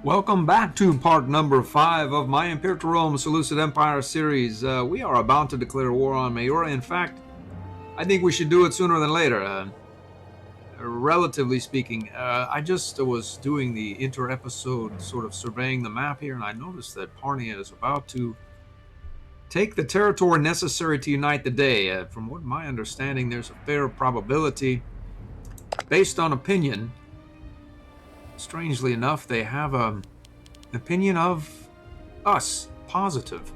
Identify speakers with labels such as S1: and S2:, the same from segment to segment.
S1: Welcome back to part number 5 of my Imperator Seleukid Empire series. We are about to declare war on Mayura. In fact, I think we should do it sooner than later. Relatively speaking, I just was doing the inter-episode sort of surveying the map here, and I noticed that Parnia is about to take the territory necessary to unite the day. From what my understanding, there's a fair probability, based on opinion. Strangely enough, they have an opinion of us, positive.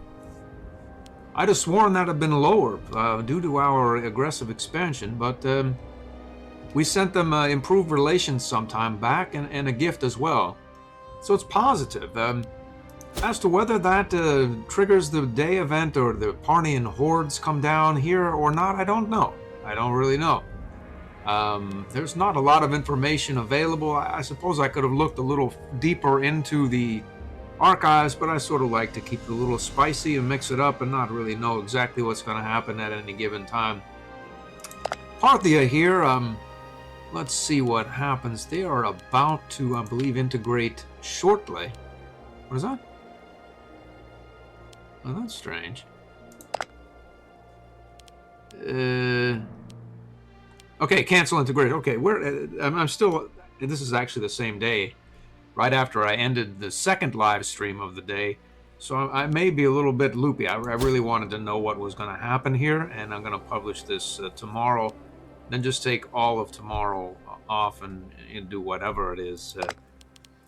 S1: I'd have sworn that had been lower due to our aggressive expansion, but we sent them improved relations sometime back and a gift as well. So it's positive. As to whether that triggers the day event or the Parnian hordes come down here or not, I don't know. I don't really know. There's not a lot of information available. I suppose I could have looked a little deeper into the archives, but I sort of like to keep it a little spicy and mix it up and not really know exactly what's going to happen at any given time. Parthia here, let's see what happens. They are about to, I believe, integrate shortly. What is that? Oh, that's strange. Okay, cancel integrate. Okay, I'm still. This is actually the same day, right after I ended the second live stream of the day, so I may be a little bit loopy. I really wanted to know what was going to happen here, and I'm going to publish this tomorrow. Then just take all of tomorrow off and do whatever it is.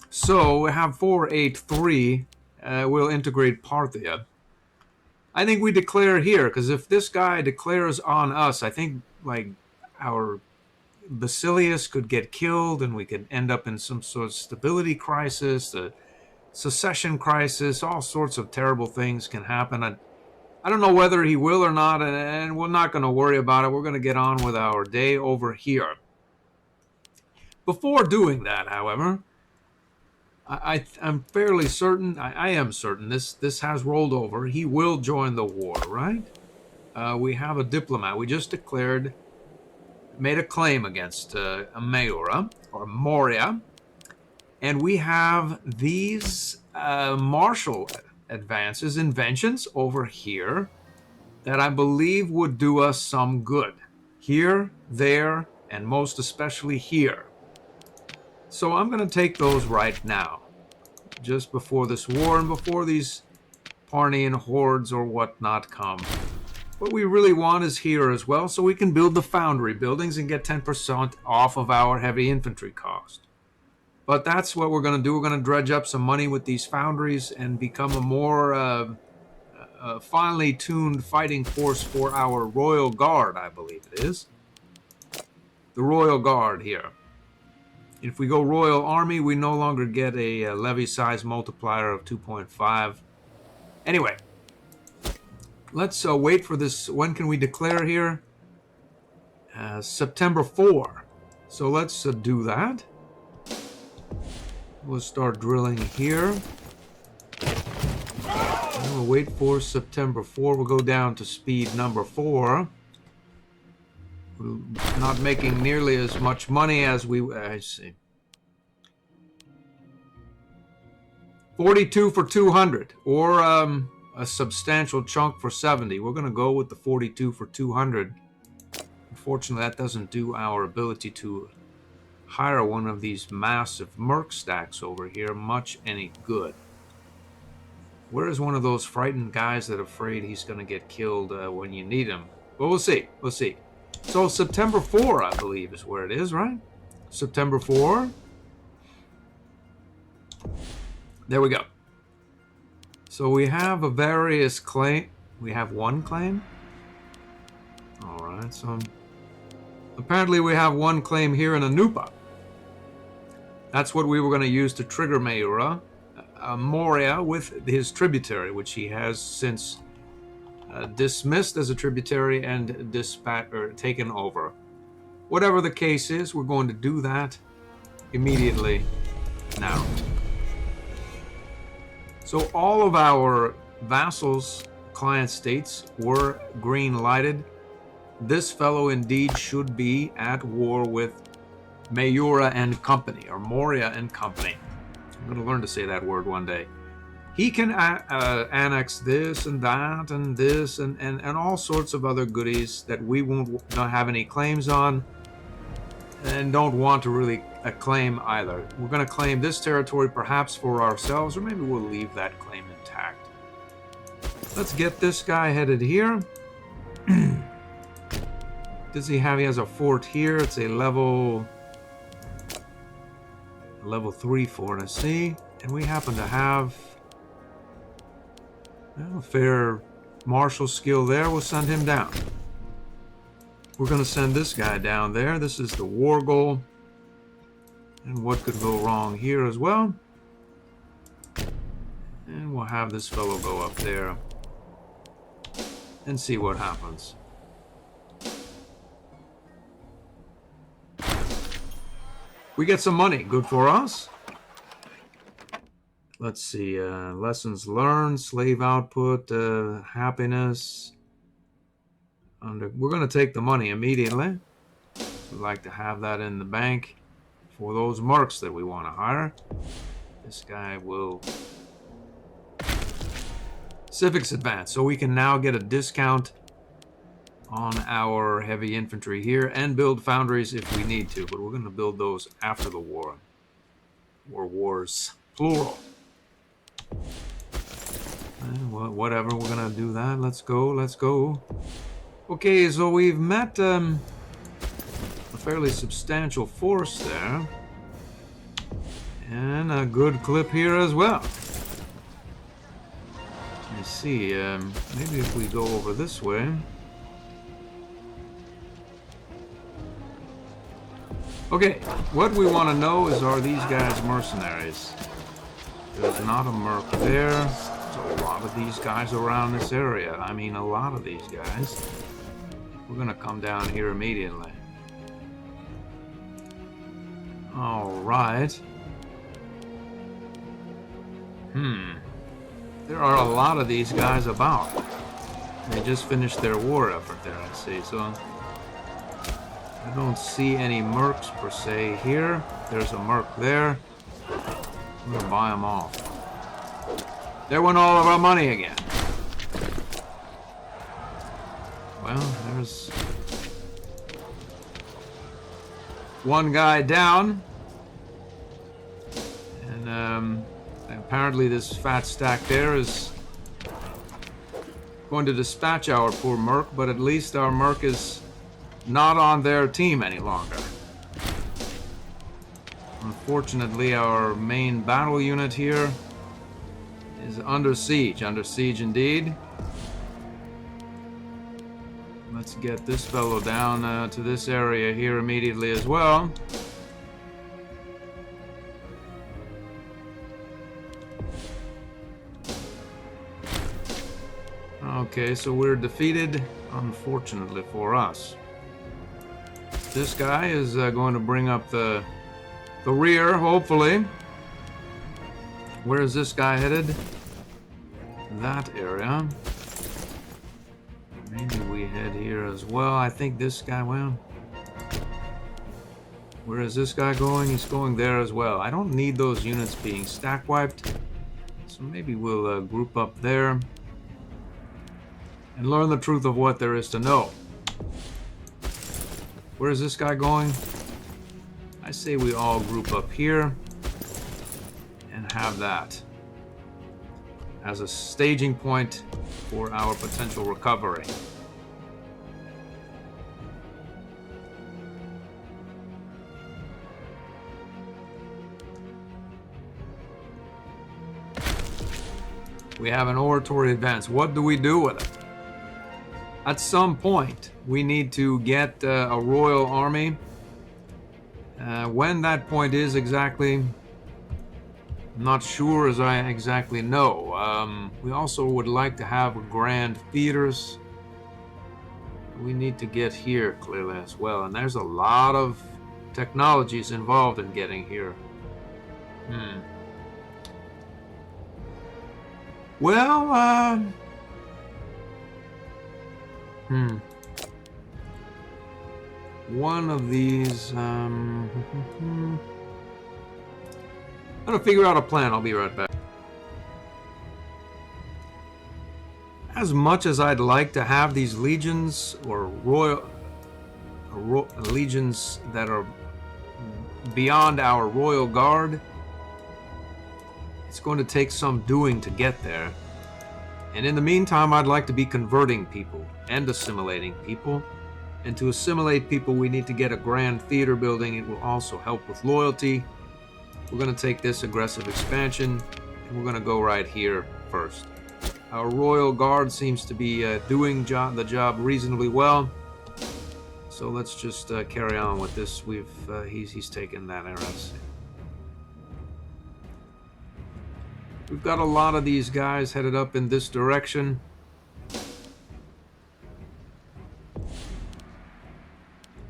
S1: So we have 483. We'll integrate Parthia. I think we declare here, because if this guy declares on us, I think like our Basilius could get killed and we could end up in some sort of stability crisis, a secession crisis, all sorts of terrible things can happen. I don't know whether he will or not, and we're not going to worry about it. We're going to get on with our day over here. Before doing that, however, I'm fairly certain, I am certain, this has rolled over. He will join the war, right? We have a diplomat. We just made a claim against Mayura, or Moria, and we have these martial inventions over here that I believe would do us some good. Here, there, and most especially here. So I'm going to take those right now, just before this war and before these Parnian hordes or whatnot come. What we really want is here as well, so we can build the foundry buildings and get 10% off of our heavy infantry cost. But that's what we're going to do. We're going to dredge up some money with these foundries and become a more finely tuned fighting force for our Royal Guard, I believe it is. The Royal Guard here. If we go Royal Army, we no longer get a levy size multiplier of 2.5. Anyway. Let's wait for this. When can we declare here? September 4. So let's do that. We'll start drilling here. And we'll wait for September 4. We'll go down to speed number 4. We're not making nearly as much money as I see. 42 for 200. Or, a substantial chunk for 70. We're going to go with the 42 for 200. Unfortunately, that doesn't do our ability to hire one of these massive merc stacks over here much any good. Where is one of those frightened guys that are afraid he's going to get killed when you need him? Well, we'll see. We'll see. So September 4, I believe, is where it is, right? September 4. There we go. So we have a various claim. We have one claim. All right. So apparently we have one claim here in Anupa. That's what we were going to use to trigger Mayura, Moria with his tributary, which he has since dismissed as a tributary and taken over. Whatever the case is, we're going to do that immediately now. So all of our vassals, client states, were green lighted. This fellow indeed should be at war with Mayura and company, or Moria and company. I'm going to learn to say that word one day. He can annex this and that and this and all sorts of other goodies that we won't not have any claims on and don't want to really claim either. We're going to claim this territory perhaps for ourselves, or maybe we'll leave that claim intact. Let's get this guy headed here. Does he have? He has a fort here. It's a level 3 fort, I see. And we happen to have a fair martial skill there. We'll send him down. We're going to send this guy down there. This is the war goal. And what could go wrong here as well? And we'll have this fellow go up there and see what happens. We get some money. Good for us. Let's see. Lessons learned, slave output, happiness. We're going to take the money immediately. We'd like to have that in the bank for those mercs that we want to hire. This guy will... Civics advance. So we can now get a discount on our heavy infantry here and build foundries if we need to. But we're going to build those after the war. Or wars. Plural. Well, whatever. We're going to do that. Let's go. Let's go. Okay, so we've met a fairly substantial force there. And a good clip here as well. Let's see, maybe if we go over this way. Okay, what we want to know is, are these guys mercenaries? There's not a merc there. There's a lot of these guys around this area. I mean, a lot of these guys. We're going to come down here immediately. All right. There are a lot of these guys about. They just finished their war effort there, I see. So I don't see any mercs per se here. There's a merc there. I'm going to buy them off. There went all of our money again. Well, there's one guy down. And apparently this fat stack there is going to dispatch our poor merc, but at least our merc is not on their team any longer. Unfortunately, our main battle unit here is under siege indeed. Let's get this fellow down to this area here immediately as well. Okay, so we're defeated, unfortunately for us. This guy is going to bring up the rear, hopefully. Where is this guy headed? That area. Maybe we head here as well. I think this guy, well... Where is this guy going? He's going there as well. I don't need those units being stack wiped. So maybe we'll group up there. And learn the truth of what there is to know. Where is this guy going? I say we all group up here and have that as a staging point for our potential recovery. We have an oratory advance. What do we do with it? At some point, we need to get a royal army. When that point is exactly, I'm not sure as I exactly know. We also would like to have grand theaters. We need to get here clearly as well. And there's a lot of technologies involved in getting here. Well, one of these, I'm gonna figure out a plan. I'll be right back. As much as I'd like to have these legions or legions that are beyond our royal guard, it's going to take some doing to get there. And in the meantime, I'd like to be converting people and assimilating people. And to assimilate people, we need to get a grand theater building. It will also help with loyalty. We're going to take this aggressive expansion, and we're going to go right here first. Our royal guard seems to be doing the job reasonably well. So let's just carry on with this. He's taken that RS. We've got a lot of these guys headed up in this direction.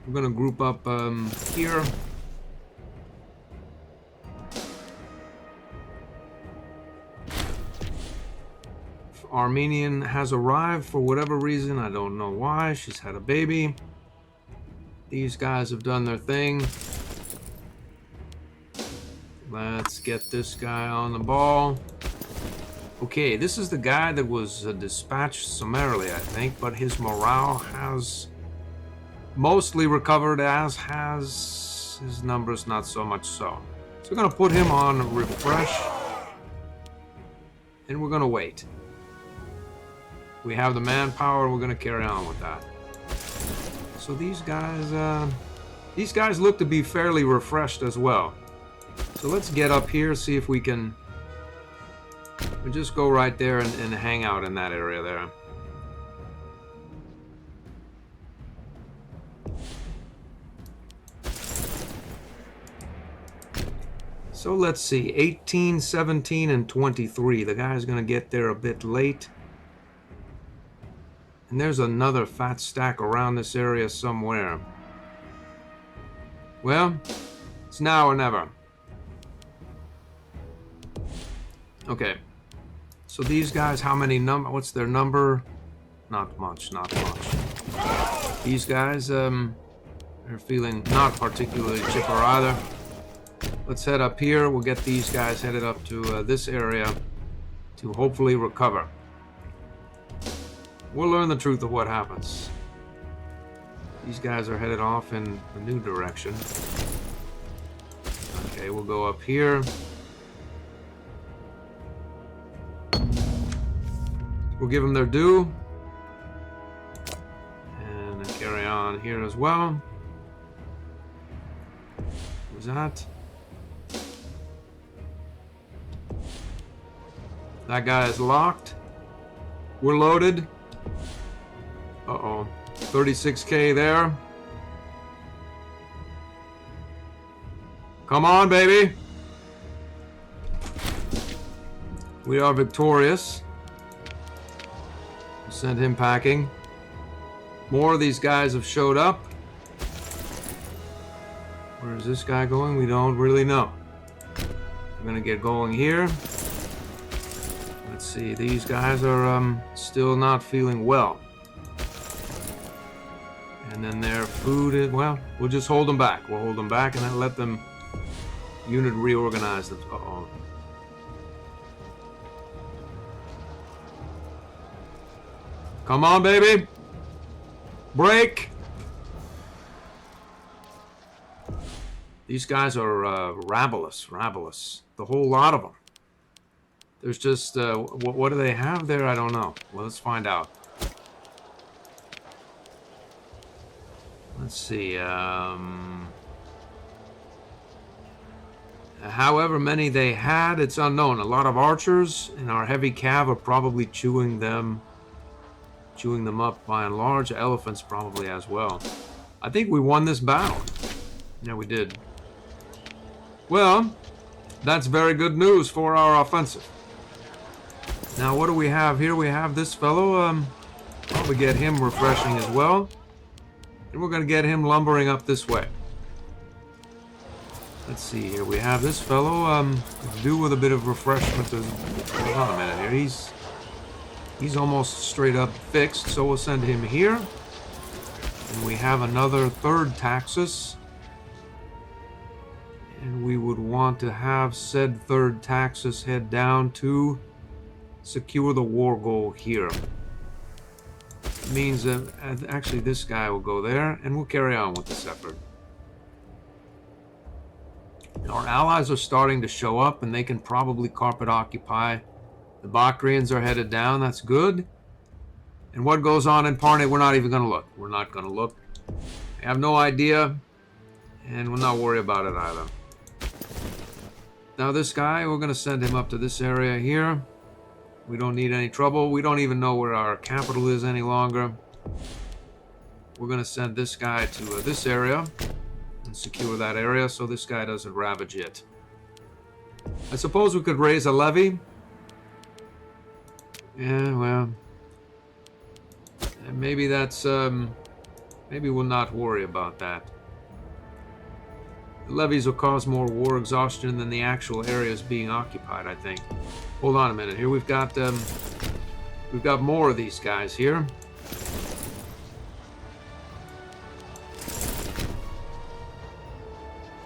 S1: We're gonna group up here. Armenian has arrived for whatever reason. I don't know why. She's had a baby. These guys have done their thing. Let's get this guy on the ball. Okay, this is the guy that was dispatched summarily, I think, but his morale has mostly recovered, as has his numbers, not so much so. So we're going to put him on refresh, and we're going to wait. We have the manpower, we're going to carry on with that. So these guys look to be fairly refreshed as well. So let's get up here, see if we can just go right there and hang out in that area there. So let's see, 18, 17, and 23. The guy's going to get there a bit late. And there's another fat stack around this area somewhere. Well, it's now or never. Okay. So these guys, how many what's their number? Not much, not much. These guys, are feeling not particularly chipper either. Let's head up here. We'll get these guys headed up to this area to hopefully recover. We'll learn the truth of what happens. These guys are headed off in a new direction. Okay, we'll go up here. We'll give them their due. And then carry on here as well. Who's that? That guy is locked. We're loaded. Uh-oh. 36K there. Come on, baby. We are victorious. Send him packing. More of these guys have showed up. Where is this guy going? We don't really know. We're gonna get going here. Let's see, these guys are still not feeling well. And then their food is, well, we'll just hold them back. We'll hold them back and then let them unit reorganize them. Uh-oh. Come on, baby. Break. These guys are rabulous. The whole lot of them. There's just, what do they have there? I don't know. Well, let's find out. Let's see. However many they had, it's unknown. A lot of archers in our heavy cav are probably chewing them up by and large. Elephants probably as well. I think we won this battle. Yeah, we did. Well, that's very good news for our offensive. Now, what do we have here? We have this fellow. Probably get him refreshing as well. And we're going to get him lumbering up this way. Let's see here. We have this fellow. Do with a bit of refreshment. Hold on a minute here. He's almost straight up fixed, so we'll send him here. And we have another third Taxus. And we would want to have said third taxus head down to secure the war goal here. It means that actually this guy will go there, and we'll carry on with this effort. Our allies are starting to show up, and they can probably carpet occupy. The Bactrians are headed down. That's good. And what goes on in Parnay, we're not even going to look. We're not going to look. I have no idea, and we'll not worry about it either. Now this guy, we're going to send him up to this area here. We don't need any trouble. We don't even know where our capital is any longer. We're going to send this guy to this area and secure that area so this guy doesn't ravage it. I suppose we could raise a levy. Yeah, well, maybe that's maybe we'll not worry about that. The levies will cause more war exhaustion than the actual areas being occupied, I think. Hold on a minute. Here we've got more of these guys here.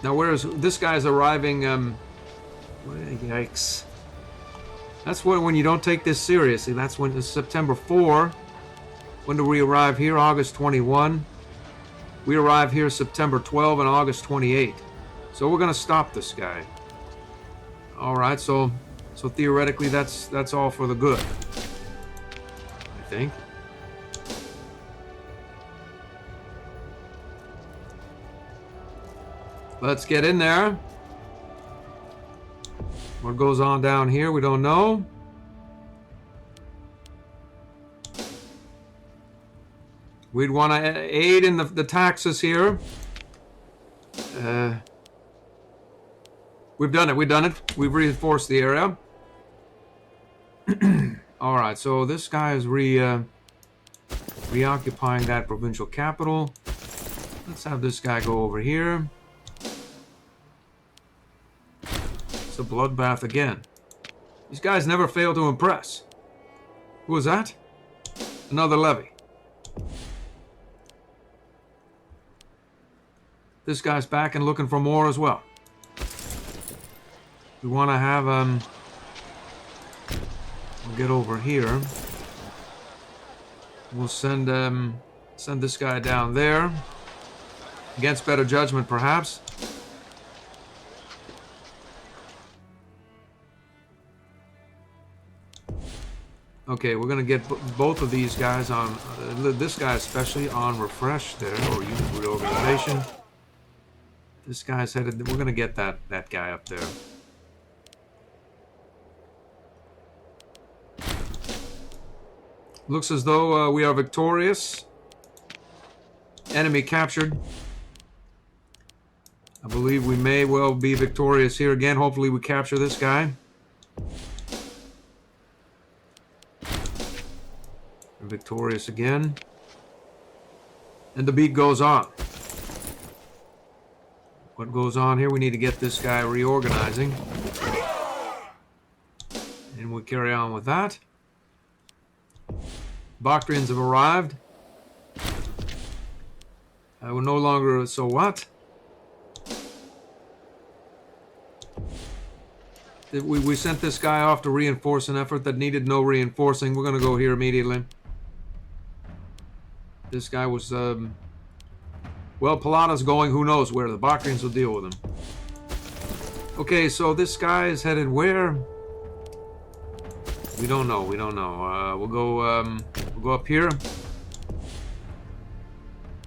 S1: Now, where's this guy's arriving? Yikes! That's when you don't take this seriously. That's when it's September 4. When do we arrive here? August 21. We arrive here September 12 and August 28. So we're going to stop this guy. All right. So theoretically, that's all for the good, I think. Let's get in there. What goes on down here, we don't know. We'd want to aid in the taxes here. We've done it. We've reinforced the area. All right, so this guy is reoccupying that provincial capital. Let's have this guy go over here. It's a bloodbath again. These guys never fail to impress. Who was that? Another levy. This guy's back and looking for more as well. We want to have we'll get over here. We'll send this guy down there. Against better judgment, perhaps. Okay, we're gonna get both of these guys on. This guy especially on refresh there, or use reorganization. This guy's headed. We're gonna get that guy up there. Looks as though we are victorious. Enemy captured. I believe we may well be victorious here again. Hopefully we capture this guy. We're victorious again. And the beat goes on. What goes on here? We need to get this guy reorganizing. And we'll carry on with that. Bactrians have arrived. We're no longer... So what? We sent this guy off to reinforce an effort that needed no reinforcing. We're going to go here immediately. This guy was... well, Palata's going. Who knows where? The Bactrians will deal with him. Okay, so this guy is headed where? We don't know. We'll go up here.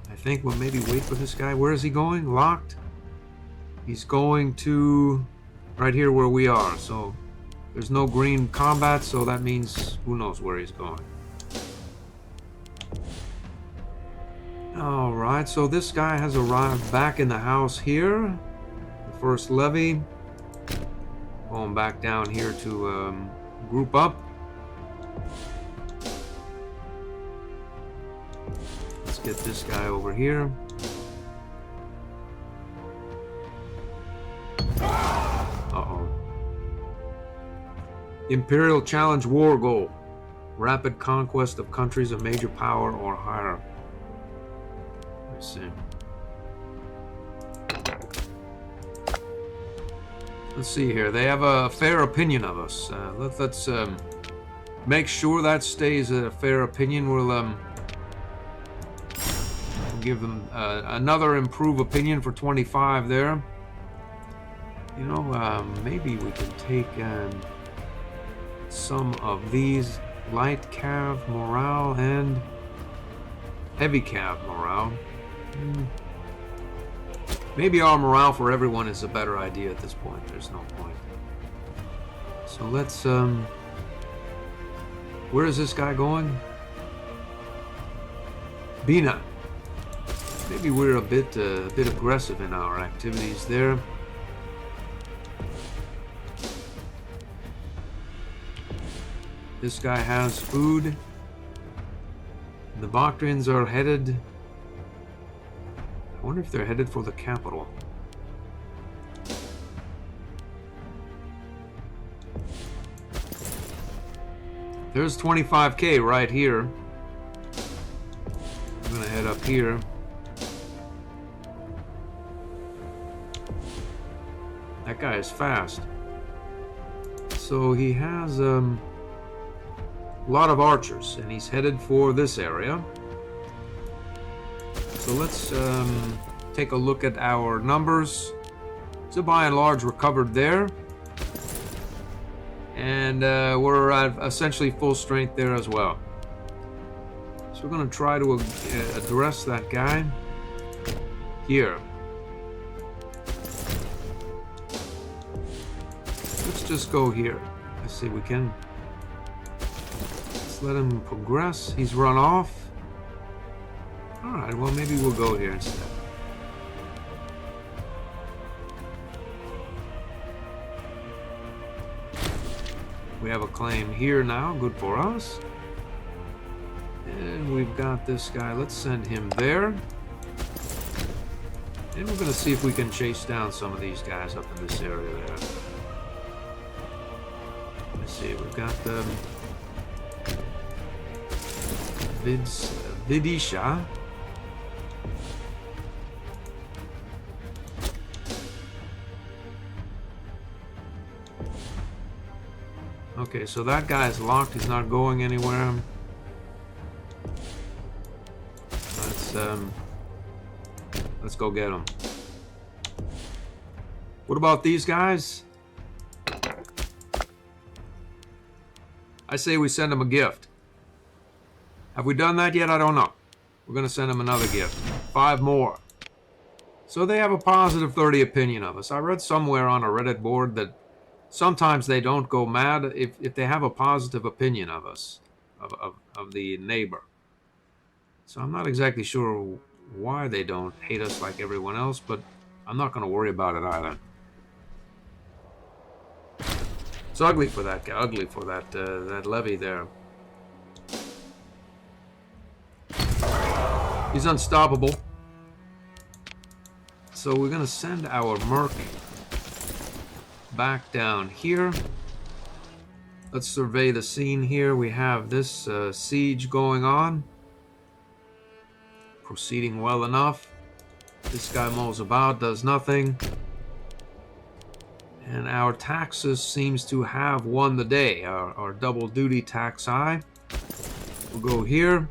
S1: I think we'll maybe wait for this guy. Where is he going? Locked? He's going to right here where we are. So there's no green combat, so that means who knows where he's going. Alright, so this guy has arrived back in the house here. The first levy. Going back down here to group up. Let's get this guy over here. Uh-oh. Imperial Challenge War Goal. Rapid conquest of countries of major power or higher. Let's see. Let's see here. They have a fair opinion of us. Let's make sure that stays a fair opinion. We'll give them another improved opinion for 25 there. You know, maybe we can take some of these light cav morale and heavy cav morale. Maybe our morale for everyone is a better idea at this point. There's no point. So let's where is this guy going? Bina. Maybe we're a bit aggressive in our activities there. This guy has food. The Bactrians are headed. I wonder if they're headed for the capital. There's 25k right here. I'm gonna head up here. That guy is fast. So he has a lot of archers, and he's headed for this area. So let's take a look at our numbers. So by and large, we're covered there. And we're at essentially full strength there as well. So we're going to try to address that guy here. Let's just go here. Let's see, we can... Let's let him progress. He's run off. Alright, well maybe we'll go here instead. We have a claim here now, good for us. And we've got this guy, let's send him there. And we're gonna see if we can chase down some of these guys up in this area there. Let's see, we've got Vidisha. Okay, so that guy is locked. He's not going anywhere. Let's go get him. What about these guys? I say we send him a gift. Have we done that yet? I don't know. We're going to send him another gift. 5 more. So they have a positive 30 opinion of us. I read somewhere on a Reddit board that sometimes they don't go mad if they have a positive opinion of us, of the neighbor. So I'm not exactly sure why they don't hate us like everyone else, but I'm not going to worry about it either. It's ugly for that guy, ugly for that levy there. He's unstoppable. So we're going to send our merc back down here. Let's survey the scene here. We have this siege going on. Proceeding well enough. This guy mulls about, does nothing. And our taxes seems to have won the day. Our double duty tax eye. We'll go here.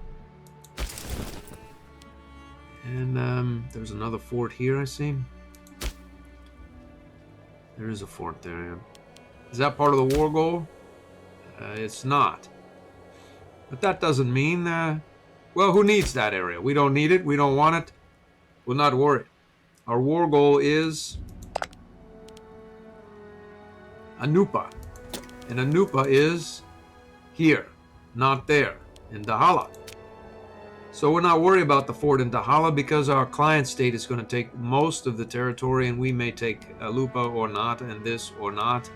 S1: And there's another fort here, I see. There is a fort there. Yeah. Is that part of the war goal? It's not. But that doesn't mean... well, who needs that area? We don't need it. We don't want it. We'll not worry. Our war goal is... Anupa. And Anupa is here, not there, in Dahala. So we're not worried about the fort in Dahala because our client state is going to take most of the territory, and we may take Alupa or not, and this or not.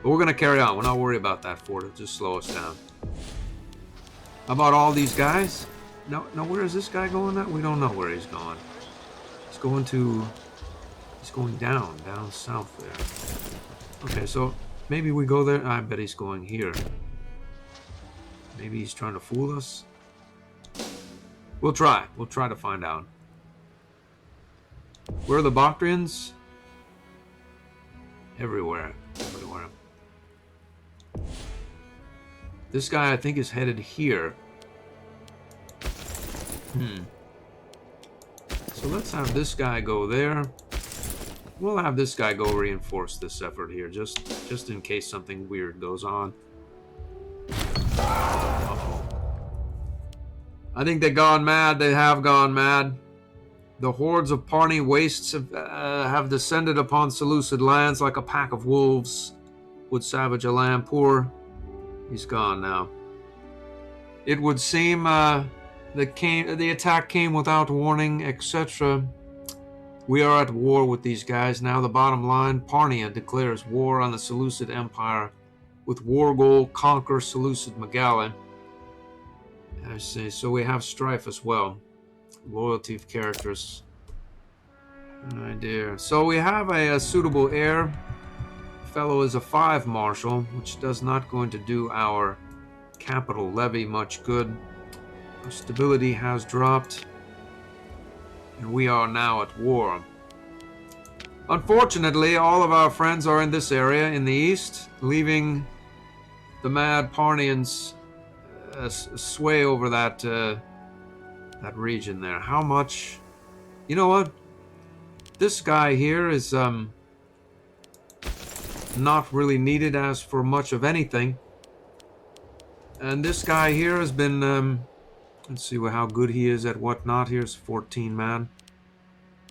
S1: But we're going to carry on. We're not worried about that fort. It'll just slow us down. How about all these guys? No, where is this guy going at? We don't know where he's going. He's going to... He's going down south there. Okay, so maybe we go there. I bet he's going here. Maybe he's trying to fool us. We'll try. We'll try to find out. Where are the Bactrians? Everywhere. Everywhere. This guy, I think, is headed here. So let's have this guy go there. We'll have this guy go reinforce this effort here, just in case something weird goes on. Uh-oh. I think they've gone mad. They have gone mad. The hordes of Parni wastes have descended upon Seleukid lands like a pack of wolves would savage a lamb. Poor. He's gone now. It would seem the attack came without warning, etc. We are at war with these guys. Now the bottom line, Parnia declares war on the Seleukid Empire with war goal, conquer Seleukid Megala. I see, so we have strife as well. Loyalty of characters. Oh dear. So we have a suitable heir. The fellow is a 5 marshal, which does not going to do our capital levy much good. Our stability has dropped. And we are now at war. Unfortunately, all of our friends are in this area in the east, leaving the mad Parnians sway over that that region there. How much? You know what? This guy here is not really needed as for much of anything. And this guy here has been let's see how good he is at whatnot. Here's 14 man.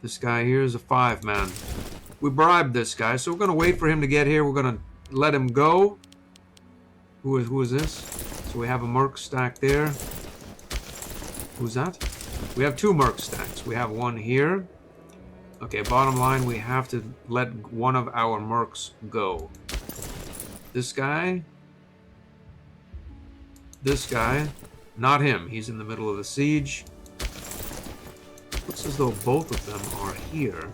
S1: This guy here is a 5 man. We bribed this guy, so we're going to wait for him to get here. We're going to let him go. Who is this? So we have a merc stack there. Who's that? We have 2 merc stacks. We have one here. Okay, bottom line, we have to let one of our mercs go. This guy. This guy. Not him. He's in the middle of the siege. Looks as though both of them are here.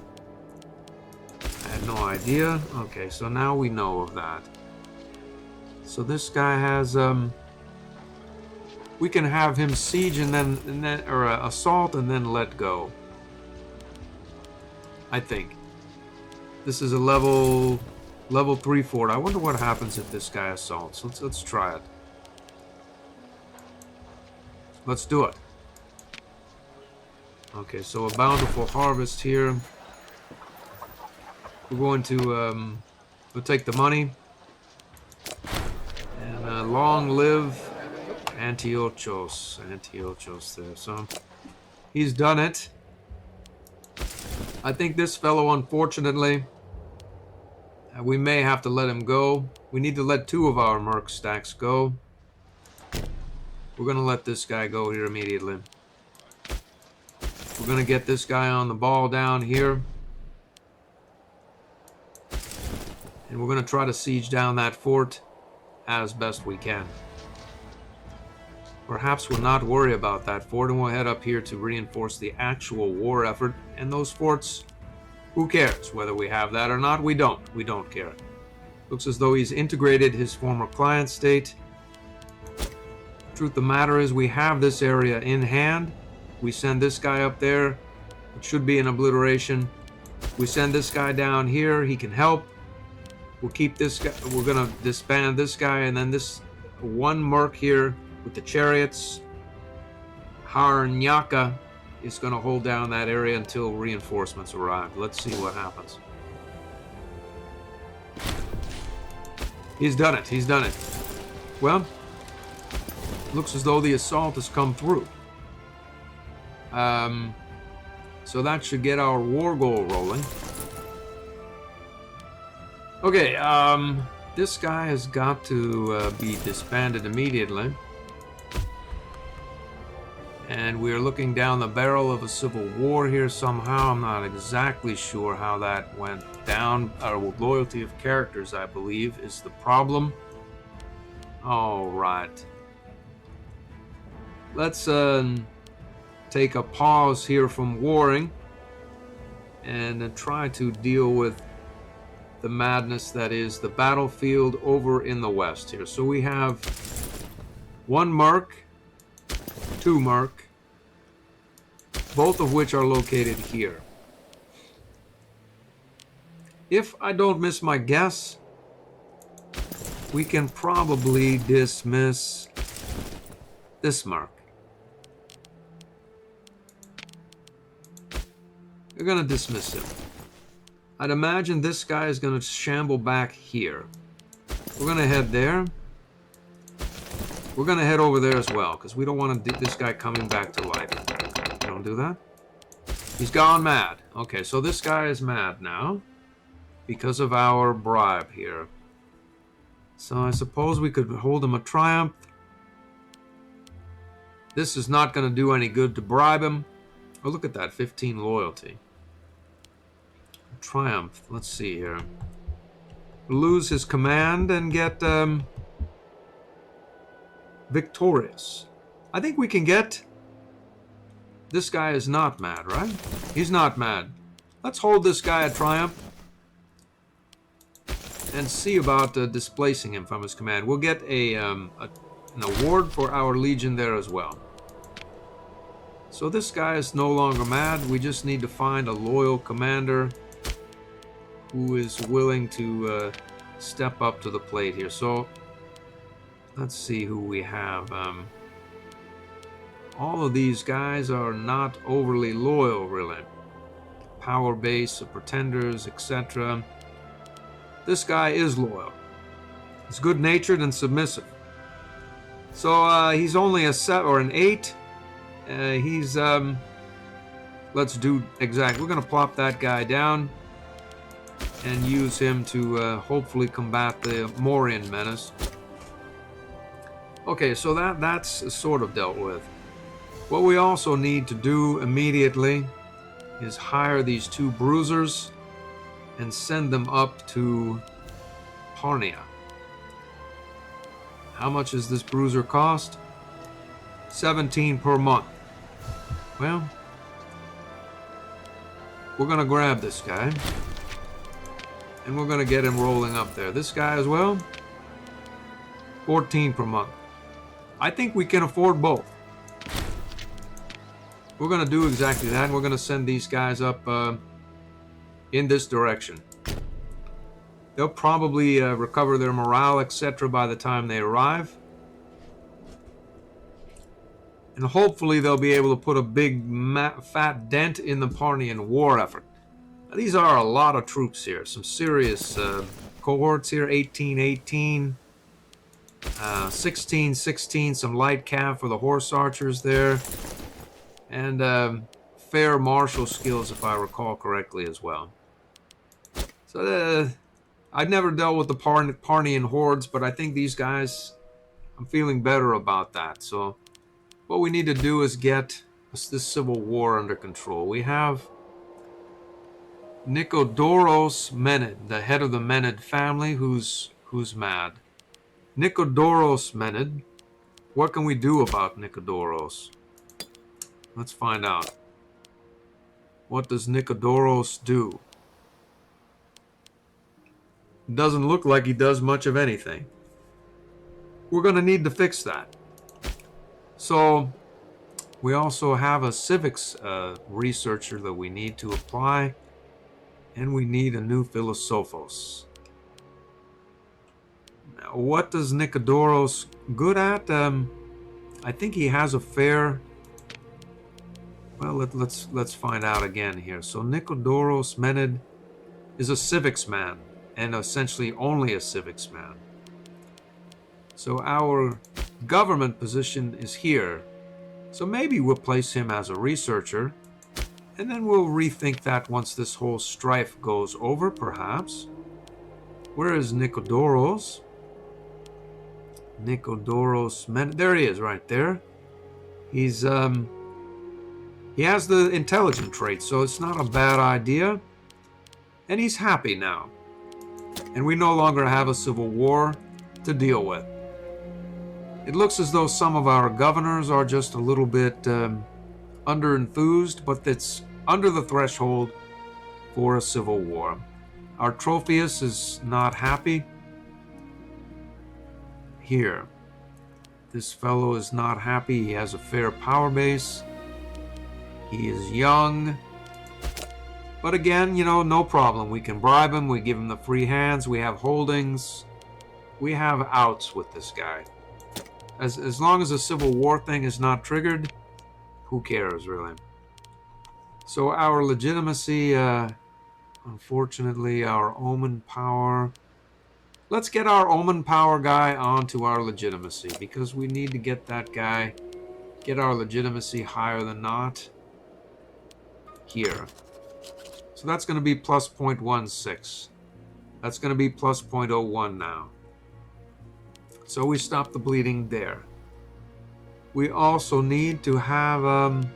S1: I had no idea. Okay, so now we know of that. So this guy has we can have him siege and then or assault and then let go. I think. This is a level 3 fort. I wonder what happens if this guy assaults. Let's try it. Let's do it. Okay, so a bountiful harvest here. We're going to we'll take the money. And long live Antiochos. Antiochos there. So he's done it. I think this fellow, unfortunately, we may have to let him go. We need to let 2 of our merc stacks go. We're going to let this guy go here immediately. We're going to get this guy on the ball down here. And we're going to try to siege down that fort as best we can. Perhaps we'll not worry about that fort and we'll head up here to reinforce the actual war effort. And those forts, who cares? Whether we have that or not, we don't. We don't care. Looks as though he's integrated his former client state. Truth of the matter is we have this area in hand. We send this guy up there. It should be an obliteration. We send this guy down here. He can help. We'll keep this guy. We're going to disband this guy. And then this one merc here with the chariots. Harnyaka is going to hold down that area until reinforcements arrive. Let's see what happens. He's done it. He's done it. Well, looks as though the assault has come through. So that should get our war goal rolling. Okay, this guy has got to be disbanded immediately. And we're looking down the barrel of a civil war here somehow. I'm not exactly sure how that went down. Our loyalty of characters, I believe, is the problem. All right. Let's take a pause here from warring and try to deal with the madness that is the battlefield over in the west here. So we have 1 merc, 2 merc, both of which are located here. If I don't miss my guess, we can probably dismiss this mark. We're going to dismiss him. I'd imagine this guy is going to shamble back here. We're going to head there. We're going to head over there as well, because we don't want this guy coming back to life. Don't do that. He's gone mad. Okay, so this guy is mad now because of our bribe here. So I suppose we could hold him a triumph. This is not going to do any good to bribe him. Oh, look at that, 15 loyalty. Triumph, let's see here. Lose his command and get victorious. I think we can get... This guy is not mad, right? He's not mad. Let's hold this guy a triumph and see about displacing him from his command. We'll get an award for our legion there as well. So this guy is no longer mad. We just need to find a loyal commander who is willing to step up to the plate here. So let's see who we have. All of these guys are not overly loyal, really. Power base, pretenders, etc. This guy is loyal. He's good-natured and submissive. So he's only a 7 or an 8. Let's do exactly. We're going to plop that guy down and use him to hopefully combat the Mauryan menace. Okay, so that's sort of dealt with. What we also need to do immediately is hire these 2 bruisers and send them up to Parnia. How much does this bruiser cost? 17 per month. Well, we're going to grab this guy. And we're going to get him rolling up there. This guy as well, 14 per month. I think we can afford both. We're going to do exactly that. We're going to send these guys up in this direction. They'll probably recover their morale, etc. by the time they arrive. And hopefully they'll be able to put a big fat dent in the Parnian war effort. Now, these are a lot of troops here. Some serious cohorts here. 18, 18. 16, 16. Some light cav for the horse archers there. And fair martial skills, if I recall correctly, as well. So I've never dealt with the Parnian hordes, but I think these guys, I'm feeling better about that. So what we need to do is get this civil war under control. We have Nikodoros Mened, the head of the Mened family, who's mad. Nikodoros Mened. What can we do about Nikodoros? Let's find out. What does Nikodoros do? Doesn't look like he does much of anything. We're going to need to fix that. So we also have a civics researcher that we need to apply. And we need a new Philosophos. Now, what does Nikodoros good at? I think he has a fair... Well, let's find out again here. So Nikodoros Mened is a civics man, and essentially only a civics man. So our government position is here. So maybe we'll place him as a researcher, and then we'll rethink that once this whole strife goes over, perhaps. Where is Nikodoros? Nikodoros Mened. There he is, right there. He's he has the intelligent trait, so it's not a bad idea. And he's happy now. And we no longer have a civil war to deal with. It looks as though some of our governors are just a little bit under-enthused, but it's under the threshold for a civil war. Our Trophius is not happy. Here. This fellow is not happy. He has a fair power base. He is young. But again, you know, no problem. We can bribe him. We give him the free hands. We have holdings. We have outs with this guy. As long as the Civil War thing is not triggered, who cares, really? So our legitimacy, unfortunately, our omen power. Let's get our omen power guy onto our legitimacy, because we need to get that guy, get our legitimacy higher than not. Here. So that's going to be plus 0.16. That's going to be plus 0.01 now. So we stop the bleeding there. We also need to have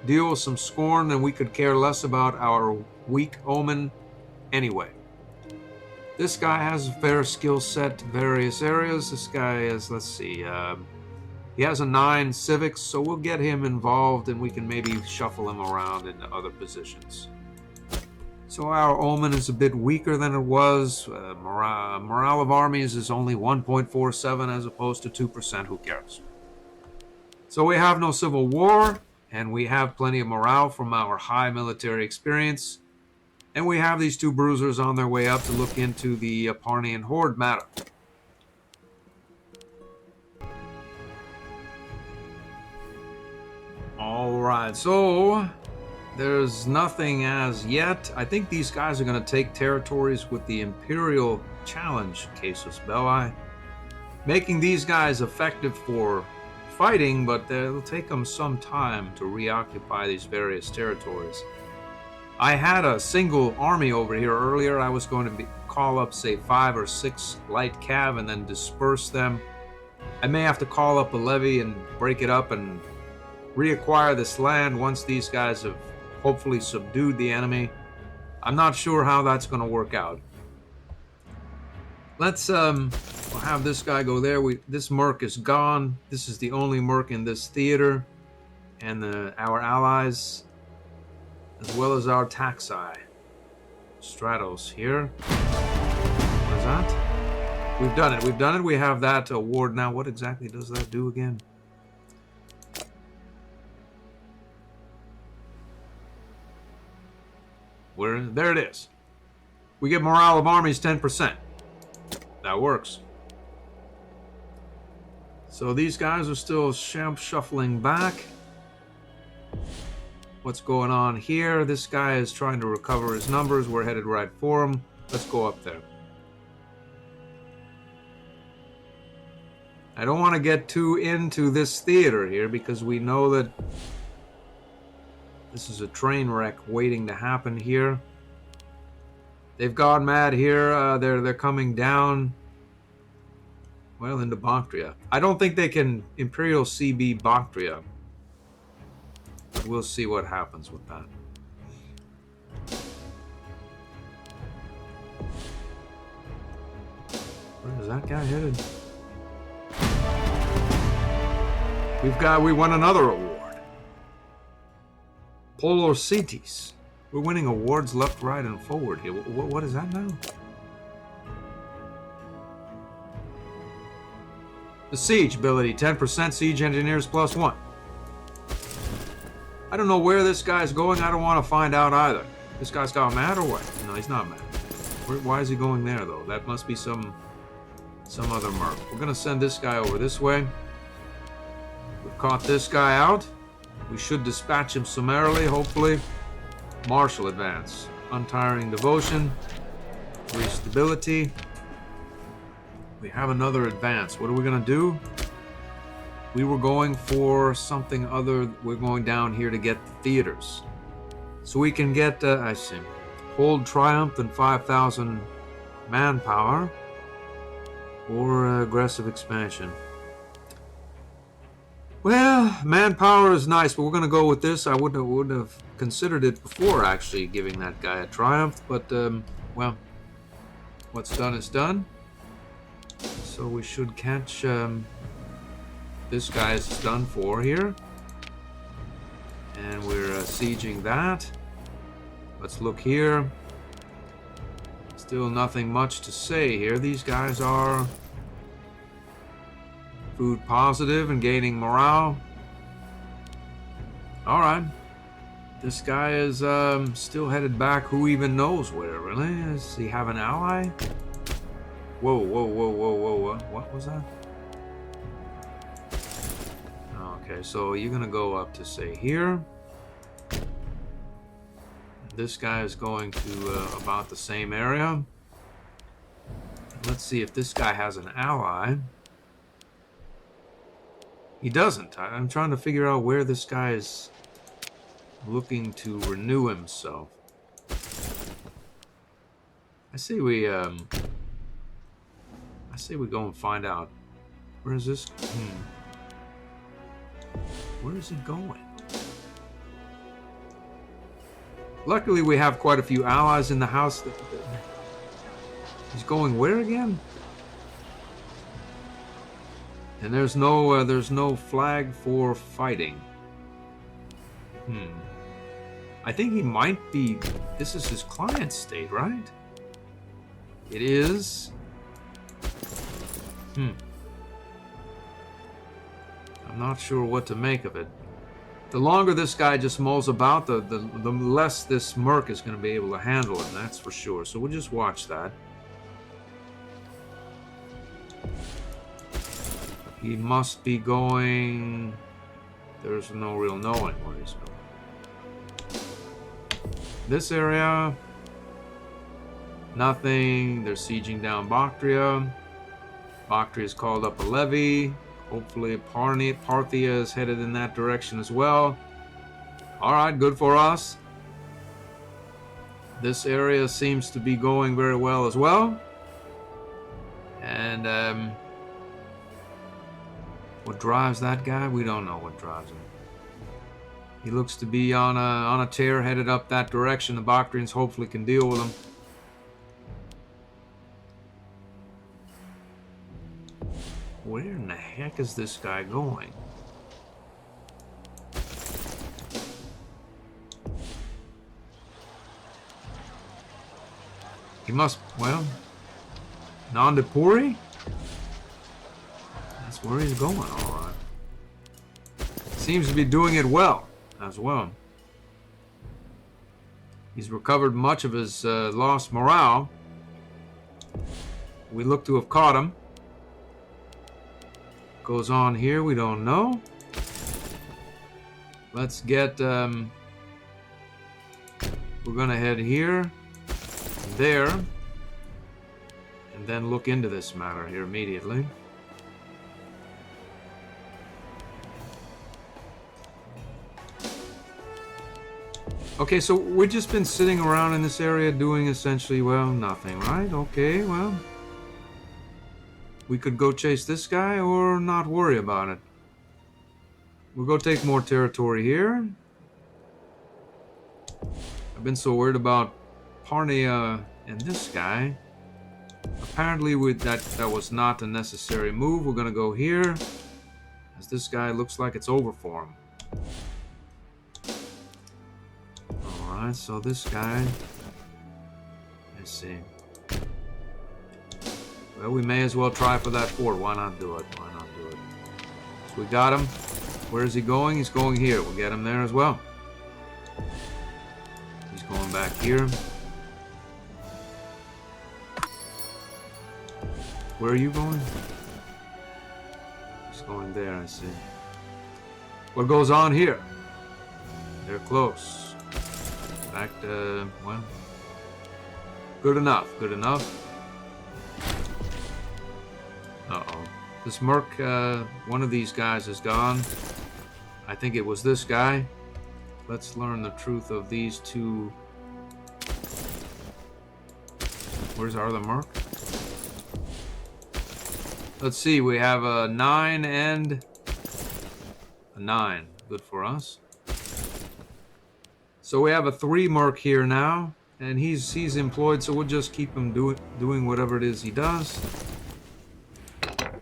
S1: deal with some scorn, and we could care less about our weak omen anyway. This guy has a fair skill set to various areas. This guy is, let's see, he has a 9 civics, so we'll get him involved and we can maybe shuffle him around into other positions. So our omen is a bit weaker than it was. Morale of armies is only 1.47 as opposed to 2%. Who cares? So we have no civil war, and we have plenty of morale from our high military experience. And we have these 2 bruisers on their way up to look into the Parnian Horde matter. Alright, so there's nothing as yet. I think these guys are going to take territories with the Imperial Challenge, Casus Belli. Making these guys effective for fighting, but it'll take them some time to reoccupy these various territories. I had a single army over here earlier. I was going to call up, say, 5 or 6 light cav and then disperse them. I may have to call up a levy and break it up and reacquire this land once these guys have hopefully subdued the enemy. I'm not sure how that's going to work out. Let's we'll have this guy go there. This merc is gone. This is the only merc in this theater, and our allies, as well as our taxi. Stratos here. What is that? We've done it. We've done it. We have that award now. What exactly does that do again? There it is. We get morale of armies 10%. That works. So these guys are still shuffling back. What's going on here? This guy is trying to recover his numbers. We're headed right for him. Let's go up there. I don't want to get too into this theater here because we know that this is a train wreck waiting to happen here. They've gone mad here. They're coming down, well, into Bactria. I don't think they can Imperial CB Bactria. We'll see what happens with that. Where is that guy headed? We won another award. Polar Cities. We're winning awards left, right, and forward here. What is that now? The siege ability, 10% siege engineers +1. I don't know where this guy's going. I don't want to find out either. This guy's got mad or what? No, he's not mad. Why is he going there, though? That must be some other merc. We're going to send this guy over this way. We've caught this guy out. We should dispatch him summarily, hopefully. Martial advance. Untiring devotion. Restability. We have another advance. What are we going to do? We were going for something other. We're going down here to get the theaters. So we can get, I see, hold triumph and 5,000 manpower. Or aggressive expansion. Well, manpower is nice, but we're going to go with this. I wouldn't have considered it before actually giving that guy a triumph, but, well, what's done is done. So we should catch, this guy is done for here. And we're sieging that. Let's look here. Still nothing much to say here. These guys are food positive and gaining morale. Alright. This guy is still headed back. Who even knows where? Really? Does he have an ally? Whoa, whoa, whoa, whoa, whoa! What was that? Okay, so you're gonna go up to say here. This guy is going to about the same area. Let's see if this guy has an ally. He doesn't. I'm trying to figure out where this guy is looking to renew himself. I say we go and find out. Where is this? Where is he going? Luckily, we have quite a few allies in the house. He's going where again? And there's no flag for fighting. I think he might be. This is his client state, right? It is. I'm not sure what to make of it. The longer this guy just mulls about, the less this merc is going to be able to handle it, that's for sure. So we'll just watch that. He must be going... There's no real knowing where he's going. This area... Nothing. They're sieging down Bactria. Bactria's called up a levy. Hopefully Parthia is headed in that direction as well. Alright, good for us. This area seems to be going very well as well. And what drives that guy? We don't know what drives him. He looks to be on a tear headed up that direction. The Bactrians hopefully can deal with him. Where in the heck is this guy going? He must, well, Nandapuri? That's where he's going, alright. Seems to be doing it well, as well. He's recovered much of his lost morale. We look to have caught him. Goes on here, we don't know. Let's get, we're gonna head here, there, and then look into this matter here immediately. Okay, so we've just been sitting around in this area doing essentially, well, nothing, right? Okay, well... We could go chase this guy or not worry about it. We'll go take more territory here. I've been so worried about Parnia and this guy. Apparently that was not a necessary move. We're going to go here. As this guy looks like it's over for him. Alright, so this guy... Let's see. Well, we may as well try for that fort. Why not do it? Why not do it? So we got him. Where is he going? He's going here. We'll get him there as well. He's going back here. Where are you going? He's going there, I see. What goes on here? They're close. In fact, well, good enough. Good enough. Uh-oh. This merc, one of these guys is gone. I think it was this guy. Let's learn the truth of these two. Where's our other merc? Let's see, we have a 9 and a 9. Good for us. So we have a 3 merc here now, and he's employed, so we'll just keep him doing whatever it is he does.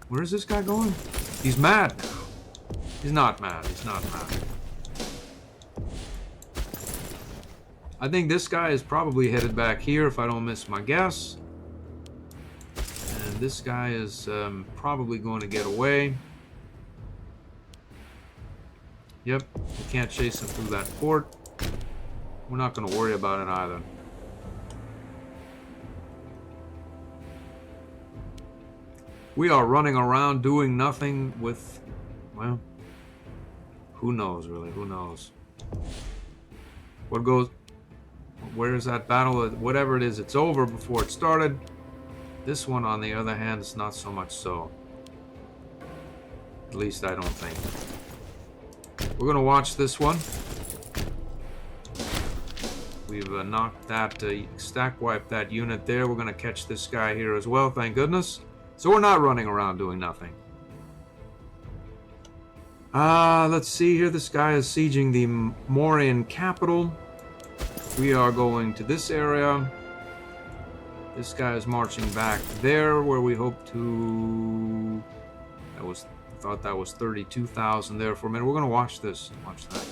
S1: Where is this guy going? He's mad now. He's not mad. He's not mad. I think this guy is probably headed back here if I don't miss my guess. And this guy is probably going to get away. Yep, we can't chase him through that fort. We're not going to worry about it either. We are running around doing nothing with, well, who knows, really? Who knows? What goes... Where is that battle? Whatever it is, it's over before it started. This one, on the other hand, is not so much so. At least I don't think. We're going to watch this one. We've knocked that, stack wiped that unit there. We're going to catch this guy here as well, thank goodness. So we're not running around doing nothing. Let's see here. This guy is sieging the Mauryan capital. We are going to this area. This guy is marching back there where we hope to... I thought that was 32,000 there for a minute. We're going to watch this. Watch that.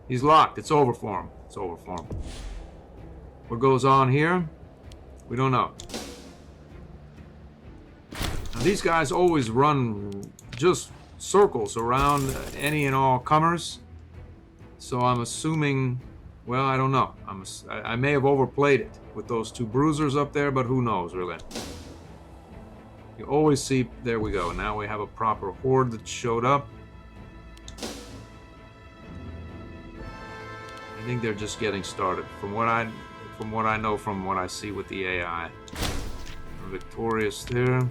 S1: He's locked. It's over for him. It's over for him. What goes on here? We don't know. Now, these guys always run just circles around any and all comers. So I'm assuming... Well, I don't know. I may have overplayed it with those two bruisers up there, but who knows, really. You always see... There we go. Now we have a proper horde that showed up. I think they're just getting started. From what I know, from what I see with the AI. We're victorious there. I'm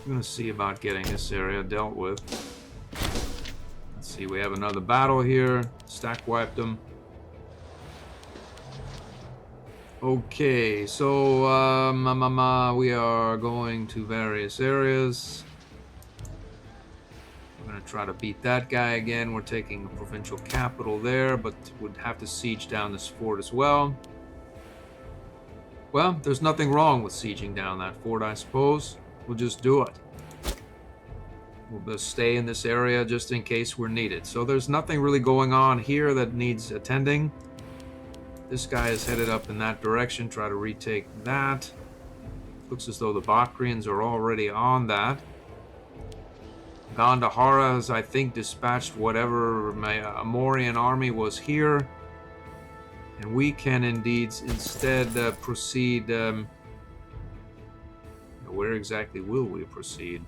S1: going to see about getting this area dealt with. Let's see, we have another battle here. Stack wiped them. Okay, so we are going to various areas. We're going to try to beat that guy again. We're taking the provincial capital there, but would have to siege down this fort as well. Well, there's nothing wrong with sieging down that fort, I suppose. We'll just do it. We'll just stay in this area just in case we're needed. So there's nothing really going on here that needs attending. This guy is headed up in that direction. Try to retake that. Looks as though the Bakrians are already on that. Gandhara has, I think, dispatched whatever Mauryan army was here. And we can indeed instead proceed... where exactly will we proceed?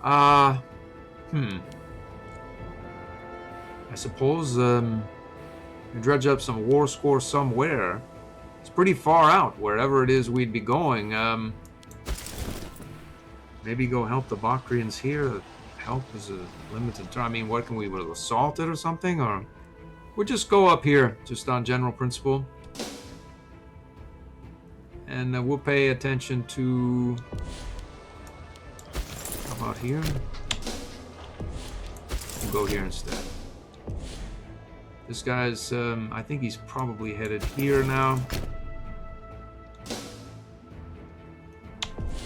S1: I suppose dredge up some war score somewhere. It's pretty far out, wherever it is we'd be going. Maybe go help the Bakrians here. Help is a limited time. I mean, what can we assault it or something? Or we'll just go up here, just on general principle. And we'll pay attention to... How about here? We'll go here instead. This guy's, I think he's probably headed here now.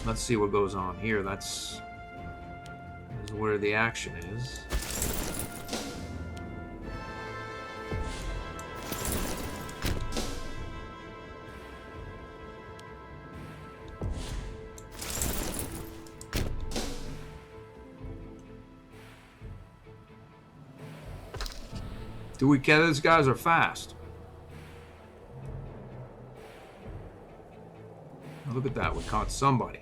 S1: Let's see what goes on here. This is where the action is. Do we get these guys are fast? Oh, look at that, we caught somebody.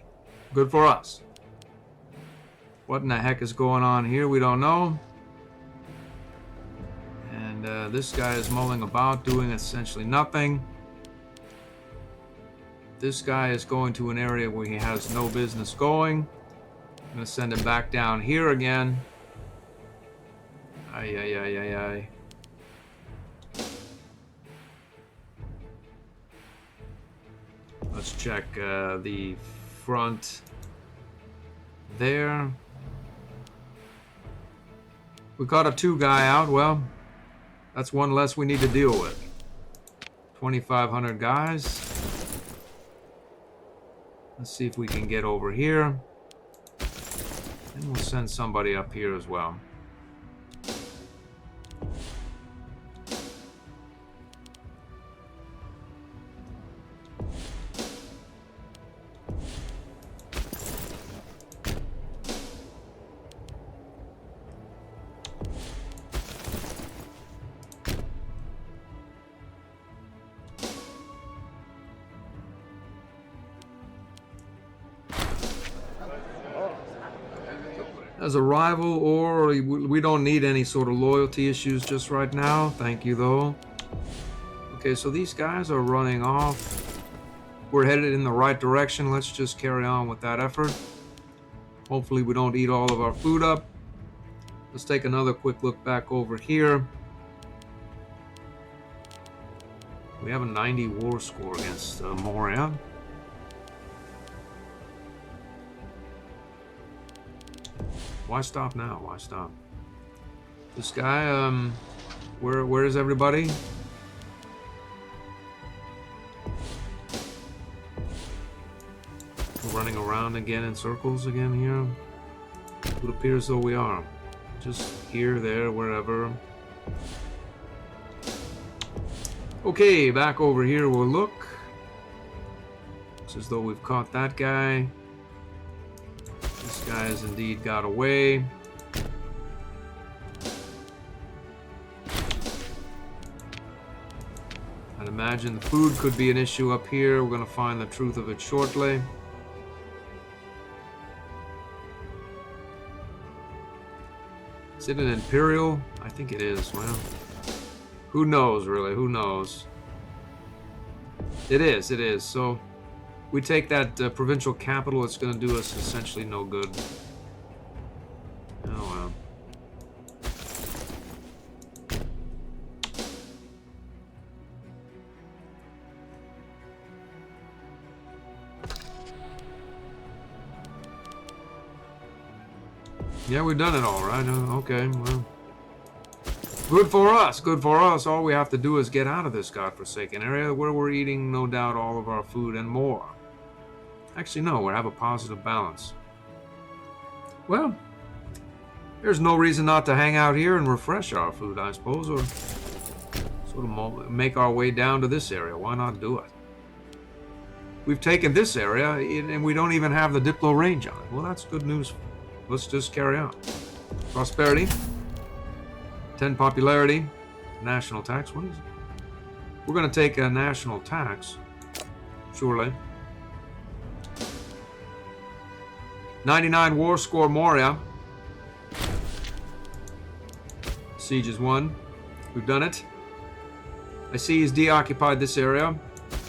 S1: Good for us. What in the heck is going on here? We don't know. And this guy is mulling about, doing essentially nothing. This guy is going to an area where he has no business going. I'm going to send him back down here again. Ay, ay, ay, ay, ay. Let's check the front there. We caught a 2 guy out. Well, that's one less we need to deal with. 2,500 guys. Let's see if we can get over here. And we'll send somebody up here as well. as a rival, or we don't need any sort of loyalty issues just right now. Thank you, though. Okay, so these guys are running off. We're headed in the right direction. Let's just carry on with that effort. Hopefully we don't eat all of our food up. Let's take another quick look back over here. We have a 90 war score against Moria. Why stop now? Why stop? This guy, where is everybody? We're running around again in circles again here. It appears though we are. Just here, there, wherever. Okay, back over here we'll look. Looks as though we've caught that guy. This guy has indeed got away. I'd imagine the food could be an issue up here. We're going to find the truth of it shortly. Is it an Imperial? I think it is. Well, who knows, really? Who knows? It is. It is. So we take that provincial capital. It's going to do us essentially no good. Oh, well. Yeah, we've done it all, right? Okay, well. Good for us, good for us. All we have to do is get out of this godforsaken area where we're eating, no doubt, all of our food and more. Actually, no, we have a positive balance. Well, there's no reason not to hang out here and refresh our food, I suppose, or sort of make our way down to this area. Why not do it? We've taken this area, and we don't even have the Diplo range on it. Well, that's good news. Let's just carry on. Prosperity. 10 popularity. National tax. What is it? We're going to take a national tax. Surely. 99 war score Moria. Siege is won. We've done it. I see he's deoccupied this area.